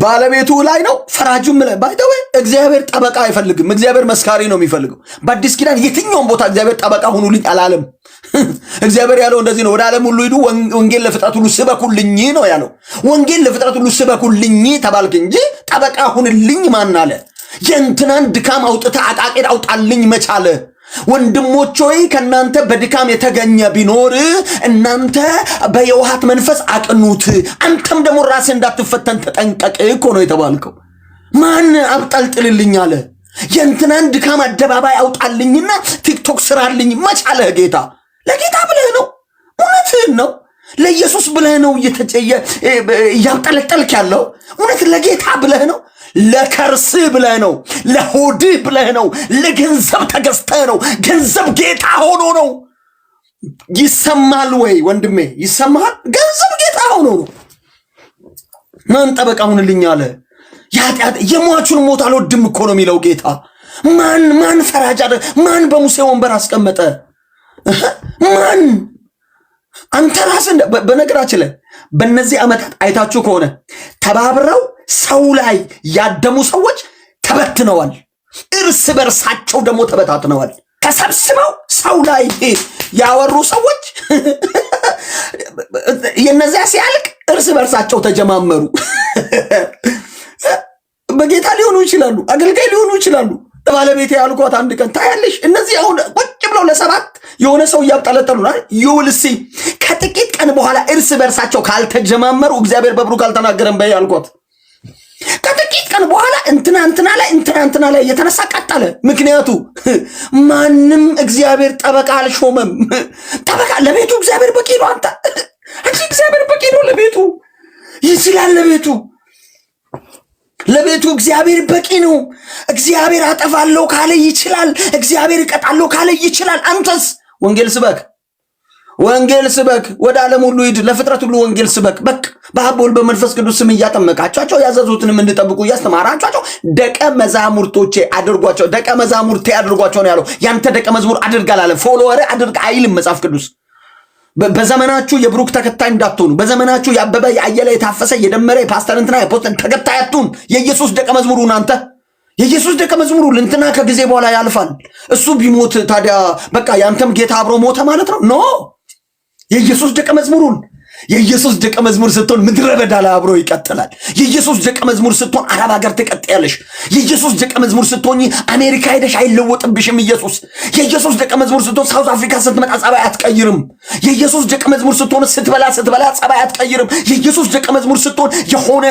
ባለቤቱ ላይ ነው፣ ፈራጁም ላይ ባይተው። እግዚአብሔር ጠበቃ አይፈልግም። እግዚአብሔር መስካሪ ነው የሚፈልገው። በአዲስ ኪዳን የትኛውም ቦታ እግዚአብሔር ጠበቃ ሁኑልኝ አላለም። እግዚአብሔር ያለው እንደዚህ ነው፣ ወደ ዓለም ሁሉ ሂዱ፣ ወንጌል ለፍጥረት ሁሉ ስበኩልኝ ነው ያለው። ወንጌል ለፍጥረት ሁሉ ስበኩልኝ ተባልክ እንጂ ጠበቃ ሁንልኝ ማን አለ? የእንትናን ድካም አውጥታ አቃቄድ አውጣልኝ መቻለ? ወንድሞች ሆይ ከናንተ በድካም የተገኘ ቢኖር እናንተ በየውሃት መንፈስ አቅኑት፣ አንተም ደግሞ ራስህ እንዳትፈተን ተጠንቀቅ እኮ ነው የተባልከው። ማን አብጠልጥልልኝ አለ? የእንትናን ድካም አደባባይ አውጣልኝና ቲክቶክ ስራልኝ መቻለ? ጌታ ለጌታ ብለህ ነው? እውነትህን ነው? ለኢየሱስ ብለህ ነው እያብጠለጠልክ ያለው? እውነት ለጌታ ብለህ ነው? ለከርስህ ብለህ ነው? ለሆድህ ብለህ ነው? ለገንዘብ ተገዝተህ ነው? ገንዘብ ጌታ ሆኖ ነው። ይሰማል ወይ ወንድሜ? ይሰማል? ገንዘብ ጌታ ሆኖ ነው። ማን ጠበቃ ሁንልኝ አለ? የሟቹን ሞት አልወድም እኮ ነው የሚለው ጌታ። ማን ፈራጅ አለ? ማን በሙሴ ወንበር አስቀመጠ? ማን? አንተ ራስህ። በነገራችን ላይ በእነዚህ ዓመታት አይታችሁ ከሆነ ተባብረው ሰው ላይ ያደሙ ሰዎች ተበትነዋል። እርስ በርሳቸው ደግሞ ተበታትነዋል። ተሰብስበው ሰው ላይ ያወሩ ሰዎች የነዚያ ሲያልቅ እርስ በርሳቸው ተጀማመሩ። በጌታ ሊሆኑ ይችላሉ፣ አገልጋይ ሊሆኑ ይችላሉ። ባለቤቴ ያልኳት አንድ ቀን ታያለሽ፣ እነዚህ አሁን ቁጭ ብለው ለሰባት የሆነ ሰው እያብጠለጠሉ ይውልሲ ከጥቂት ቀን በኋላ እርስ በርሳቸው ካልተጀማመሩ እግዚአብሔር በብሩክ አልተናገረም በይ ያልኳት። ከጥቂት ቀን በኋላ እንትና ላይ እየተነሳ ቀጠለ። ምክንያቱ ማንም እግዚአብሔር ጠበቃ አልሾመም። ጠበቃ ለቤቱ እግዚአብሔር በቂ ነው። አንተ እግዚአብሔር በቂ ነው ለቤቱ፣ ይችላል ለቤቱ እግዚአብሔር በቂ ነው። እግዚአብሔር አጠፋለሁ ካለ ይችላል። እግዚአብሔር እቀጣለሁ ካለ ይችላል። አንተስ ወንጌል ስበክ፣ ወደ ዓለም ሁሉ ሂድ፣ ለፍጥረት ሁሉ ወንጌል ስበክ። በቃ በአብ በወልድ በመንፈስ ቅዱስ ስም እያጠመቃቸው ያዘዙትንም እንድጠብቁ እያስተማራቸው ደቀ መዛሙርቶቼ አድርጓቸው፣ ደቀ መዛሙርቴ አድርጓቸው ነው ያለው። ያንተ ደቀ መዝሙር አድርግ አላለም። ፎሎወር አድርግ አይልም መጽሐፍ ቅዱስ። በዘመናችሁ የብሩክ ተከታይ እንዳትሆኑ፣ በዘመናችሁ ያበበ የአየለ የታፈሰ የደመረ የፓስተር እንትና የፖስተር ተከታይ አትሁን። የኢየሱስ ደቀ መዝሙሩን አንተ የኢየሱስ ደቀ መዝሙሩ እንትና ከጊዜ በኋላ ያልፋል። እሱ ቢሞት ታዲያ በቃ ያንተም ጌታ አብሮ ሞተ ማለት ነው? ኖ የኢየሱስ ደቀ መዝሙር ስትሆን ምድረ በዳ ላይ አብሮ ይቀጥላል። የኢየሱስ ደቀ መዝሙር ስትሆን አረብ ሀገር ትቀጥያለሽ። የኢየሱስ ደቀ መዝሙር ስትሆኝ አሜሪካ ሄደሽ አይለወጥብሽም ኢየሱስ። የኢየሱስ ደቀ መዝሙር ስትሆን ሳውዝ አፍሪካ ስትመጣ ጸባይ አትቀይርም። የኢየሱስ ደቀ መዝሙር ስትሆን ስትበላ ጸባይ አትቀይርም። የኢየሱስ ደቀ መዝሙር ስትሆን የሆነ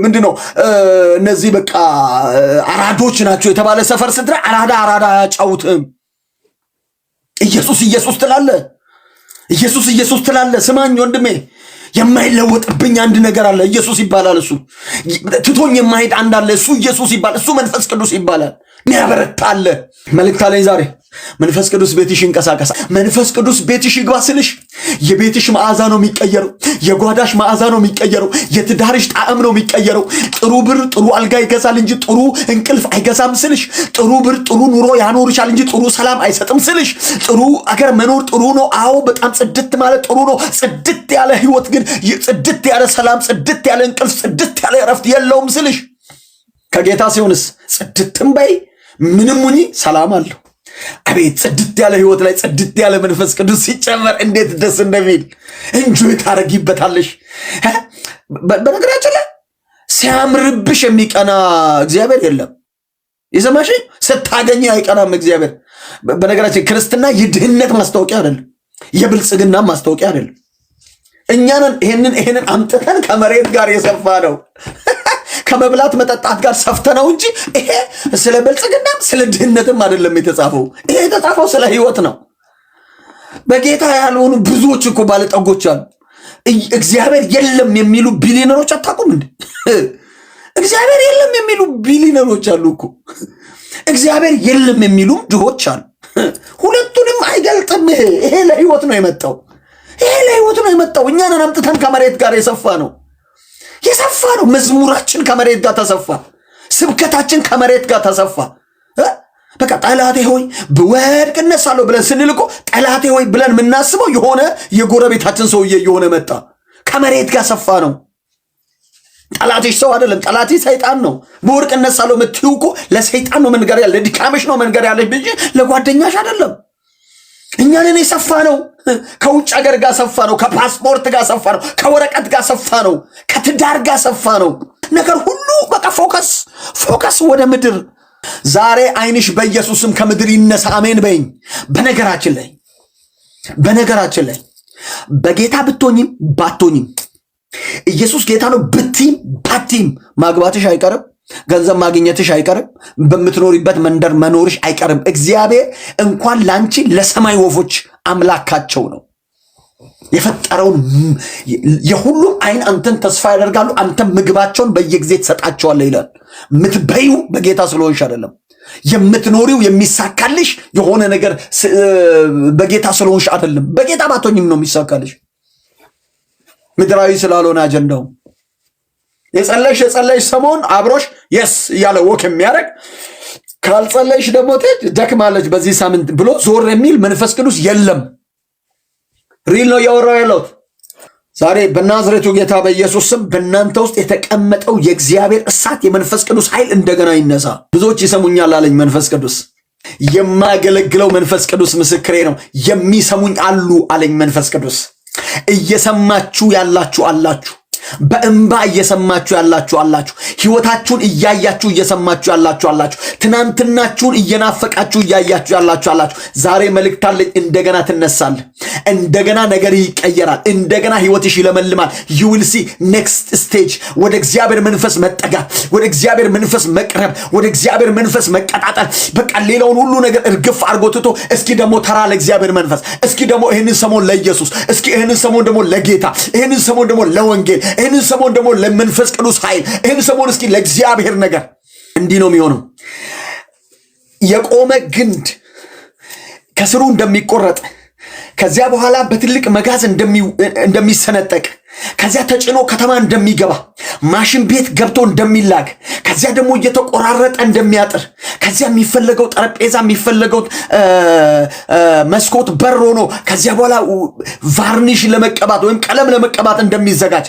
ምንድነው እነዚህ በቃ አራዶች ናቸው የተባለ ሰፈር ስትራ አራዳ አያጫውትም። ኢየሱስ ትላለህ። ኢየሱስ ትላለህ። ስማኝ ወንድሜ፣ የማይለወጥብኝ አንድ ነገር አለ። ኢየሱስ ይባላል። እሱ ትቶኝ የማይሄድ አንድ አለ። እሱ ኢየሱስ ይባላል። እሱ መንፈስ ቅዱስ ይባላል። ያበረታል። መልእክት አለኝ ዛሬ። መንፈስ ቅዱስ ቤትሽ ይንቀሳቀስ። መንፈስ ቅዱስ ቤትሽ ይግባ ስልሽ የቤትሽ መዓዛ ነው የሚቀየረው። የጓዳሽ መዓዛ ነው የሚቀየረው። የትዳርሽ ጣዕም ነው የሚቀየረው። ጥሩ ብር ጥሩ አልጋ ይገዛል እንጂ ጥሩ እንቅልፍ አይገዛም ስልሽ፣ ጥሩ ብር ጥሩ ኑሮ ያኖርሻል እንጂ ጥሩ ሰላም አይሰጥም ስልሽ፣ ጥሩ አገር መኖር ጥሩ ነው። አዎ በጣም ጽድት ማለት ጥሩ ነው። ጽድት ያለ ህይወት ግን ጽድት ያለ ሰላም፣ ጽድት ያለ እንቅልፍ፣ ጽድት ያለ እረፍት የለውም ስልሽ፣ ከጌታ ሲሆንስ ጽድትም በይ ምንም ሁኚ ሰላም አለው። አቤት ጽድት ያለ ህይወት ላይ ጽድት ያለ መንፈስ ቅዱስ ሲጨመር እንዴት ደስ እንደሚል እንጆይ ታረጊበታለሽ። በነገራችን ላይ ሲያምርብሽ የሚቀና እግዚአብሔር የለም። የሰማሽ ስታገኝ አይቀናም እግዚአብሔር። በነገራችን ክርስትና የድህነት ማስታወቂያ አይደለም፣ የብልጽግና ማስታወቂያ አይደለም። እኛንን ይሄንን አምጥተን ከመሬት ጋር የሰፋ ነው ከመብላት መጠጣት ጋር ሰፍተነው እንጂ ይሄ ስለ ብልጽግናም ስለ ድህነትም አይደለም የተጻፈው። ይሄ የተጻፈው ስለ ህይወት ነው። በጌታ ያልሆኑ ብዙዎች እኮ ባለጠጎች አሉ። እግዚአብሔር የለም የሚሉ ቢሊዮነሮች አታውቁም እንዴ? እግዚአብሔር የለም የሚሉ ቢሊዮነሮች አሉ እኮ። እግዚአብሔር የለም የሚሉም ድሆች አሉ። ሁለቱንም አይገልጥም። ይሄ ለህይወት ነው የመጣው። ይሄ ለህይወት ነው የመጣው። እኛንን አምጥተን ከመሬት ጋር የሰፋ ነው። መዝሙራችን ከመሬት ጋር ተሰፋ። ስብከታችን ከመሬት ጋር ተሰፋ። በቃ ጠላቴ ሆይ ብወድቅ እነሳለሁ ብለን ስንል እኮ ጠላቴ ሆይ ብለን የምናስበው የሆነ የጎረቤታችን ሰውዬ የሆነ መጣ። ከመሬት ጋር ሰፋ ነው። ጠላትሽ ሰው አይደለም፣ ጠላቴ ሰይጣን ነው። ብወድቅ እነሳለሁ የምትይው እኮ ለሰይጣን ነው መንገር ያለ፣ ለድካምሽ ነው መንገር ያለሽ እንጂ ለጓደኛሽ አይደለም። እኛንን የሰፋ ነው። ከውጭ ሀገር ጋር ሰፋ ነው። ከፓስፖርት ጋር ሰፋ ነው። ከወረቀት ጋር ሰፋ ነው። ከትዳር ጋር ሰፋ ነው። ነገር ሁሉ በቃ ፎከስ ወደ ምድር። ዛሬ አይንሽ በኢየሱስም ከምድር ይነሳ። አሜን በይኝ። በነገራችን ላይ በጌታ ብትሆኝም ባትሆኝም ኢየሱስ ጌታ ነው ብትይም ባትይም ማግባትሽ አይቀርም። ገንዘብ ማግኘትሽ አይቀርም። በምትኖሪበት መንደር መኖርሽ አይቀርም። እግዚአብሔር እንኳን ላንቺ ለሰማይ ወፎች አምላካቸው ነው። የፈጠረውን የሁሉም አይን አንተን ተስፋ ያደርጋሉ። አንተም ምግባቸውን በየጊዜ ትሰጣቸዋለህ ይላል። ምትበዩ በጌታ ስለሆንሽ አይደለም። የምትኖሪው የሚሳካልሽ የሆነ ነገር በጌታ ስለሆንሽ አይደለም። በጌታ ባትሆኝም ነው የሚሳካልሽ። ምድራዊ ስላልሆነ አጀንዳው የጸለይሽ ሰሞን አብሮሽ የስ እያለ ወክ የሚያደርግ ካልጸለይሽ ደግሞ ደክማለች በዚህ ሳምንት ብሎ ዞር የሚል መንፈስ ቅዱስ የለም። ሪል ነው ያወራው ያለሁት። ዛሬ በናዝሬቱ ጌታ በኢየሱስ ስም በእናንተ ውስጥ የተቀመጠው የእግዚአብሔር እሳት የመንፈስ ቅዱስ ኃይል እንደገና ይነሳ። ብዙዎች ይሰሙኛል አለኝ መንፈስ ቅዱስ። የማገለግለው መንፈስ ቅዱስ ምስክሬ ነው። የሚሰሙኝ አሉ አለኝ መንፈስ ቅዱስ። እየሰማችሁ ያላችሁ አላችሁ። በእንባ እየሰማችሁ ያላችሁ አላችሁ። ህይወታችሁን እያያችሁ እየሰማችሁ ያላችሁ አላችሁ። ትናንትናችሁን እየናፈቃችሁ እያያችሁ ያላችሁ አላችሁ። ዛሬ መልእክት አለኝ። እንደገና ትነሳለህ። እንደገና ነገር ይቀየራል። እንደገና ህይወትሽ ይለመልማል። you will see next stage። ወደ እግዚአብሔር መንፈስ መጠጋት፣ ወደ እግዚአብሔር መንፈስ መቅረብ፣ ወደ እግዚአብሔር መንፈስ መቀጣጠል። በቃ ሌላውን ሁሉ ነገር እርግፍ አድርጎ ትቶ እስኪ ደግሞ ተራ ለእግዚአብሔር መንፈስ፣ እስኪ ደግሞ ይህንን ሰሞን ለኢየሱስ፣ እስኪ ይህንን ሰሞን ደግሞ ለጌታ፣ ይህንን ሰሞን ደግሞ ለወንጌል፣ ይህንን ሰሞን ደግሞ ለመንፈስ ቅዱስ ኃይል፣ ይህንን ሰሞን እስኪ ለእግዚአብሔር ነገር። እንዲህ ነው የሚሆነው። የቆመ ግንድ ከስሩ እንደሚቆረጥ፣ ከዚያ በኋላ በትልቅ መጋዝ እንደሚሰነጠቅ፣ ከዚያ ተጭኖ ከተማ እንደሚገባ፣ ማሽን ቤት ገብቶ እንደሚላክ፣ ከዚያ ደግሞ እየተቆራረጠ እንደሚያጥር፣ ከዚያ የሚፈለገው ጠረጴዛ የሚፈለገው መስኮት በር ሆኖ ከዚያ በኋላ ቫርኒሽ ለመቀባት ወይም ቀለም ለመቀባት እንደሚዘጋጅ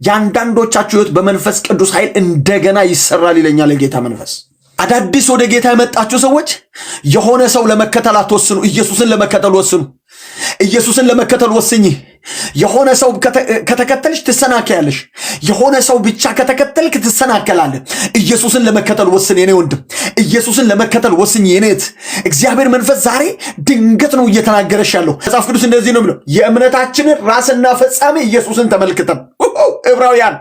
የአንዳንዶቻችሁ ህይወት በመንፈስ ቅዱስ ኃይል እንደገና ይሰራል ይለኛል የጌታ መንፈስ። አዳዲስ ወደ ጌታ የመጣችሁ ሰዎች የሆነ ሰው ለመከተል አትወስኑ። ኢየሱስን ለመከተል ወስኑ። ኢየሱስን ለመከተል ወስኝ። የሆነ ሰው ከተከተልሽ ትሰናከያለሽ። የሆነ ሰው ብቻ ከተከተልክ ትሰናከላለህ። ኢየሱስን ለመከተል ወስን የኔ ወንድም። ኢየሱስን ለመከተል ወስኝ የኔ እህት። እግዚአብሔር መንፈስ ዛሬ ድንገት ነው እየተናገረሽ ያለው። መጽሐፍ ቅዱስ እንደዚህ ነው የሚለው፣ የእምነታችንን ራስና ፈጻሚ ኢየሱስን ተመልክተን። ዕብራውያን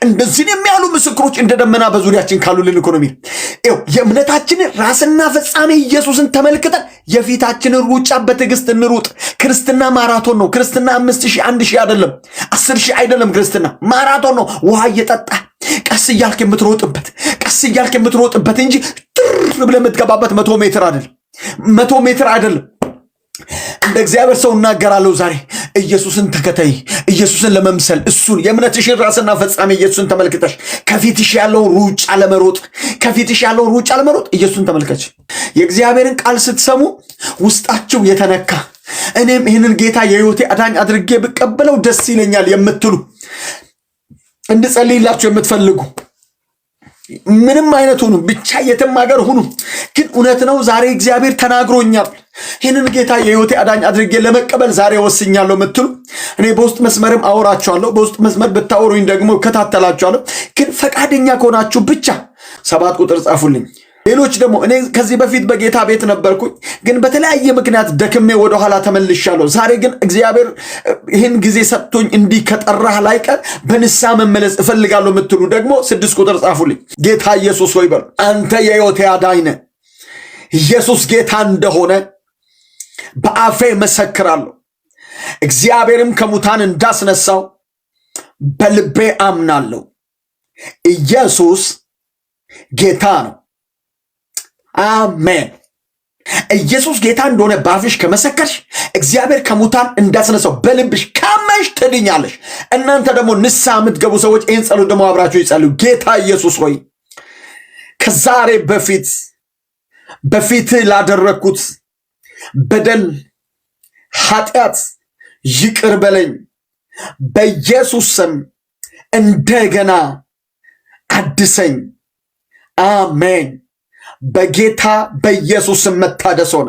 እንደዚህ የሚያሉ ምስክሮች እንደ ደመና በዙሪያችን ካሉልን ኢኮኖሚ የእምነታችንን ራስና ፈጻሚ ኢየሱስን ተመልክተን የፊታችንን ሩጫ በትዕግስት እንሩጥ። ክርስትና ማራቶን ነው። ክርስትና 5000 1000 አይደለም፣ 10000 አይደለም። ክርስትና ማራቶን ነው። ውሃ እየጠጣ ቀስ እያልክ የምትሮጥበት እንጂ ትር ብለህ የምትገባበት 100 ሜትር አይደለም። 100 ሜትር አይደለም። እንደ እግዚአብሔር ሰው እናገራለሁ ዛሬ። ኢየሱስን ተከተይ። ኢየሱስን ለመምሰል እሱን የእምነትሽን ራስና ፈጻሚ ኢየሱስን ተመልክተሽ ከፊትሽ ያለውን ሩጫ ለመሮጥ ኢየሱስን ተመልከች። የእግዚአብሔርን ቃል ስትሰሙ ውስጣችሁ የተነካ እኔም ይህንን ጌታ የሕይወቴ አዳኝ አድርጌ ብቀበለው ደስ ይለኛል የምትሉ እንድጸልይላችሁ የምትፈልጉ ምንም አይነት ሁኑ ብቻ የትም ሀገር ሁኑ፣ ግን እውነት ነው ዛሬ እግዚአብሔር ተናግሮኛል፣ ይህንን ጌታ የህይወቴ አዳኝ አድርጌ ለመቀበል ዛሬ ወስኛለሁ ምትሉ እኔ በውስጥ መስመርም አወራችኋለሁ። በውስጥ መስመር ብታወሩኝ ደግሞ እከታተላችኋለሁ። ግን ፈቃደኛ ከሆናችሁ ብቻ 7 ቁጥር ጻፉልኝ። ሌሎች ደግሞ እኔ ከዚህ በፊት በጌታ ቤት ነበርኩኝ፣ ግን በተለያየ ምክንያት ደክሜ ወደኋላ ተመልሻለሁ። ዛሬ ግን እግዚአብሔር ይህን ጊዜ ሰጥቶኝ እንዲህ ከጠራህ ላይቀር በንስሐ መመለስ እፈልጋለሁ የምትሉ ደግሞ 6 ቁጥር ጻፉልኝ። ጌታ ኢየሱስ ሆይ በሉ። አንተ የሕይወቴ አዳኝ ነህ። ኢየሱስ ጌታ እንደሆነ በአፌ መሰክራለሁ። እግዚአብሔርም ከሙታን እንዳስነሳው በልቤ አምናለሁ። ኢየሱስ ጌታ ነው። አሜን። ኢየሱስ ጌታ እንደሆነ በአፍሽ ከመሰከርሽ፣ እግዚአብሔር ከሙታን እንዳስነሳው በልብሽ ካመንሽ ትድኛለሽ። እናንተ ደግሞ ንስሐ የምትገቡ ሰዎች ይህን ጸሎት ደግሞ አብራችሁ ይጸልዩ። ጌታ ኢየሱስ ሆይ ከዛሬ በፊት ላደረግኩት በደል፣ ኃጢአት ይቅር በለኝ። በኢየሱስ ስም እንደገና አድሰኝ። አሜን። በጌታ በኢየሱስ መታደስ ሆነ።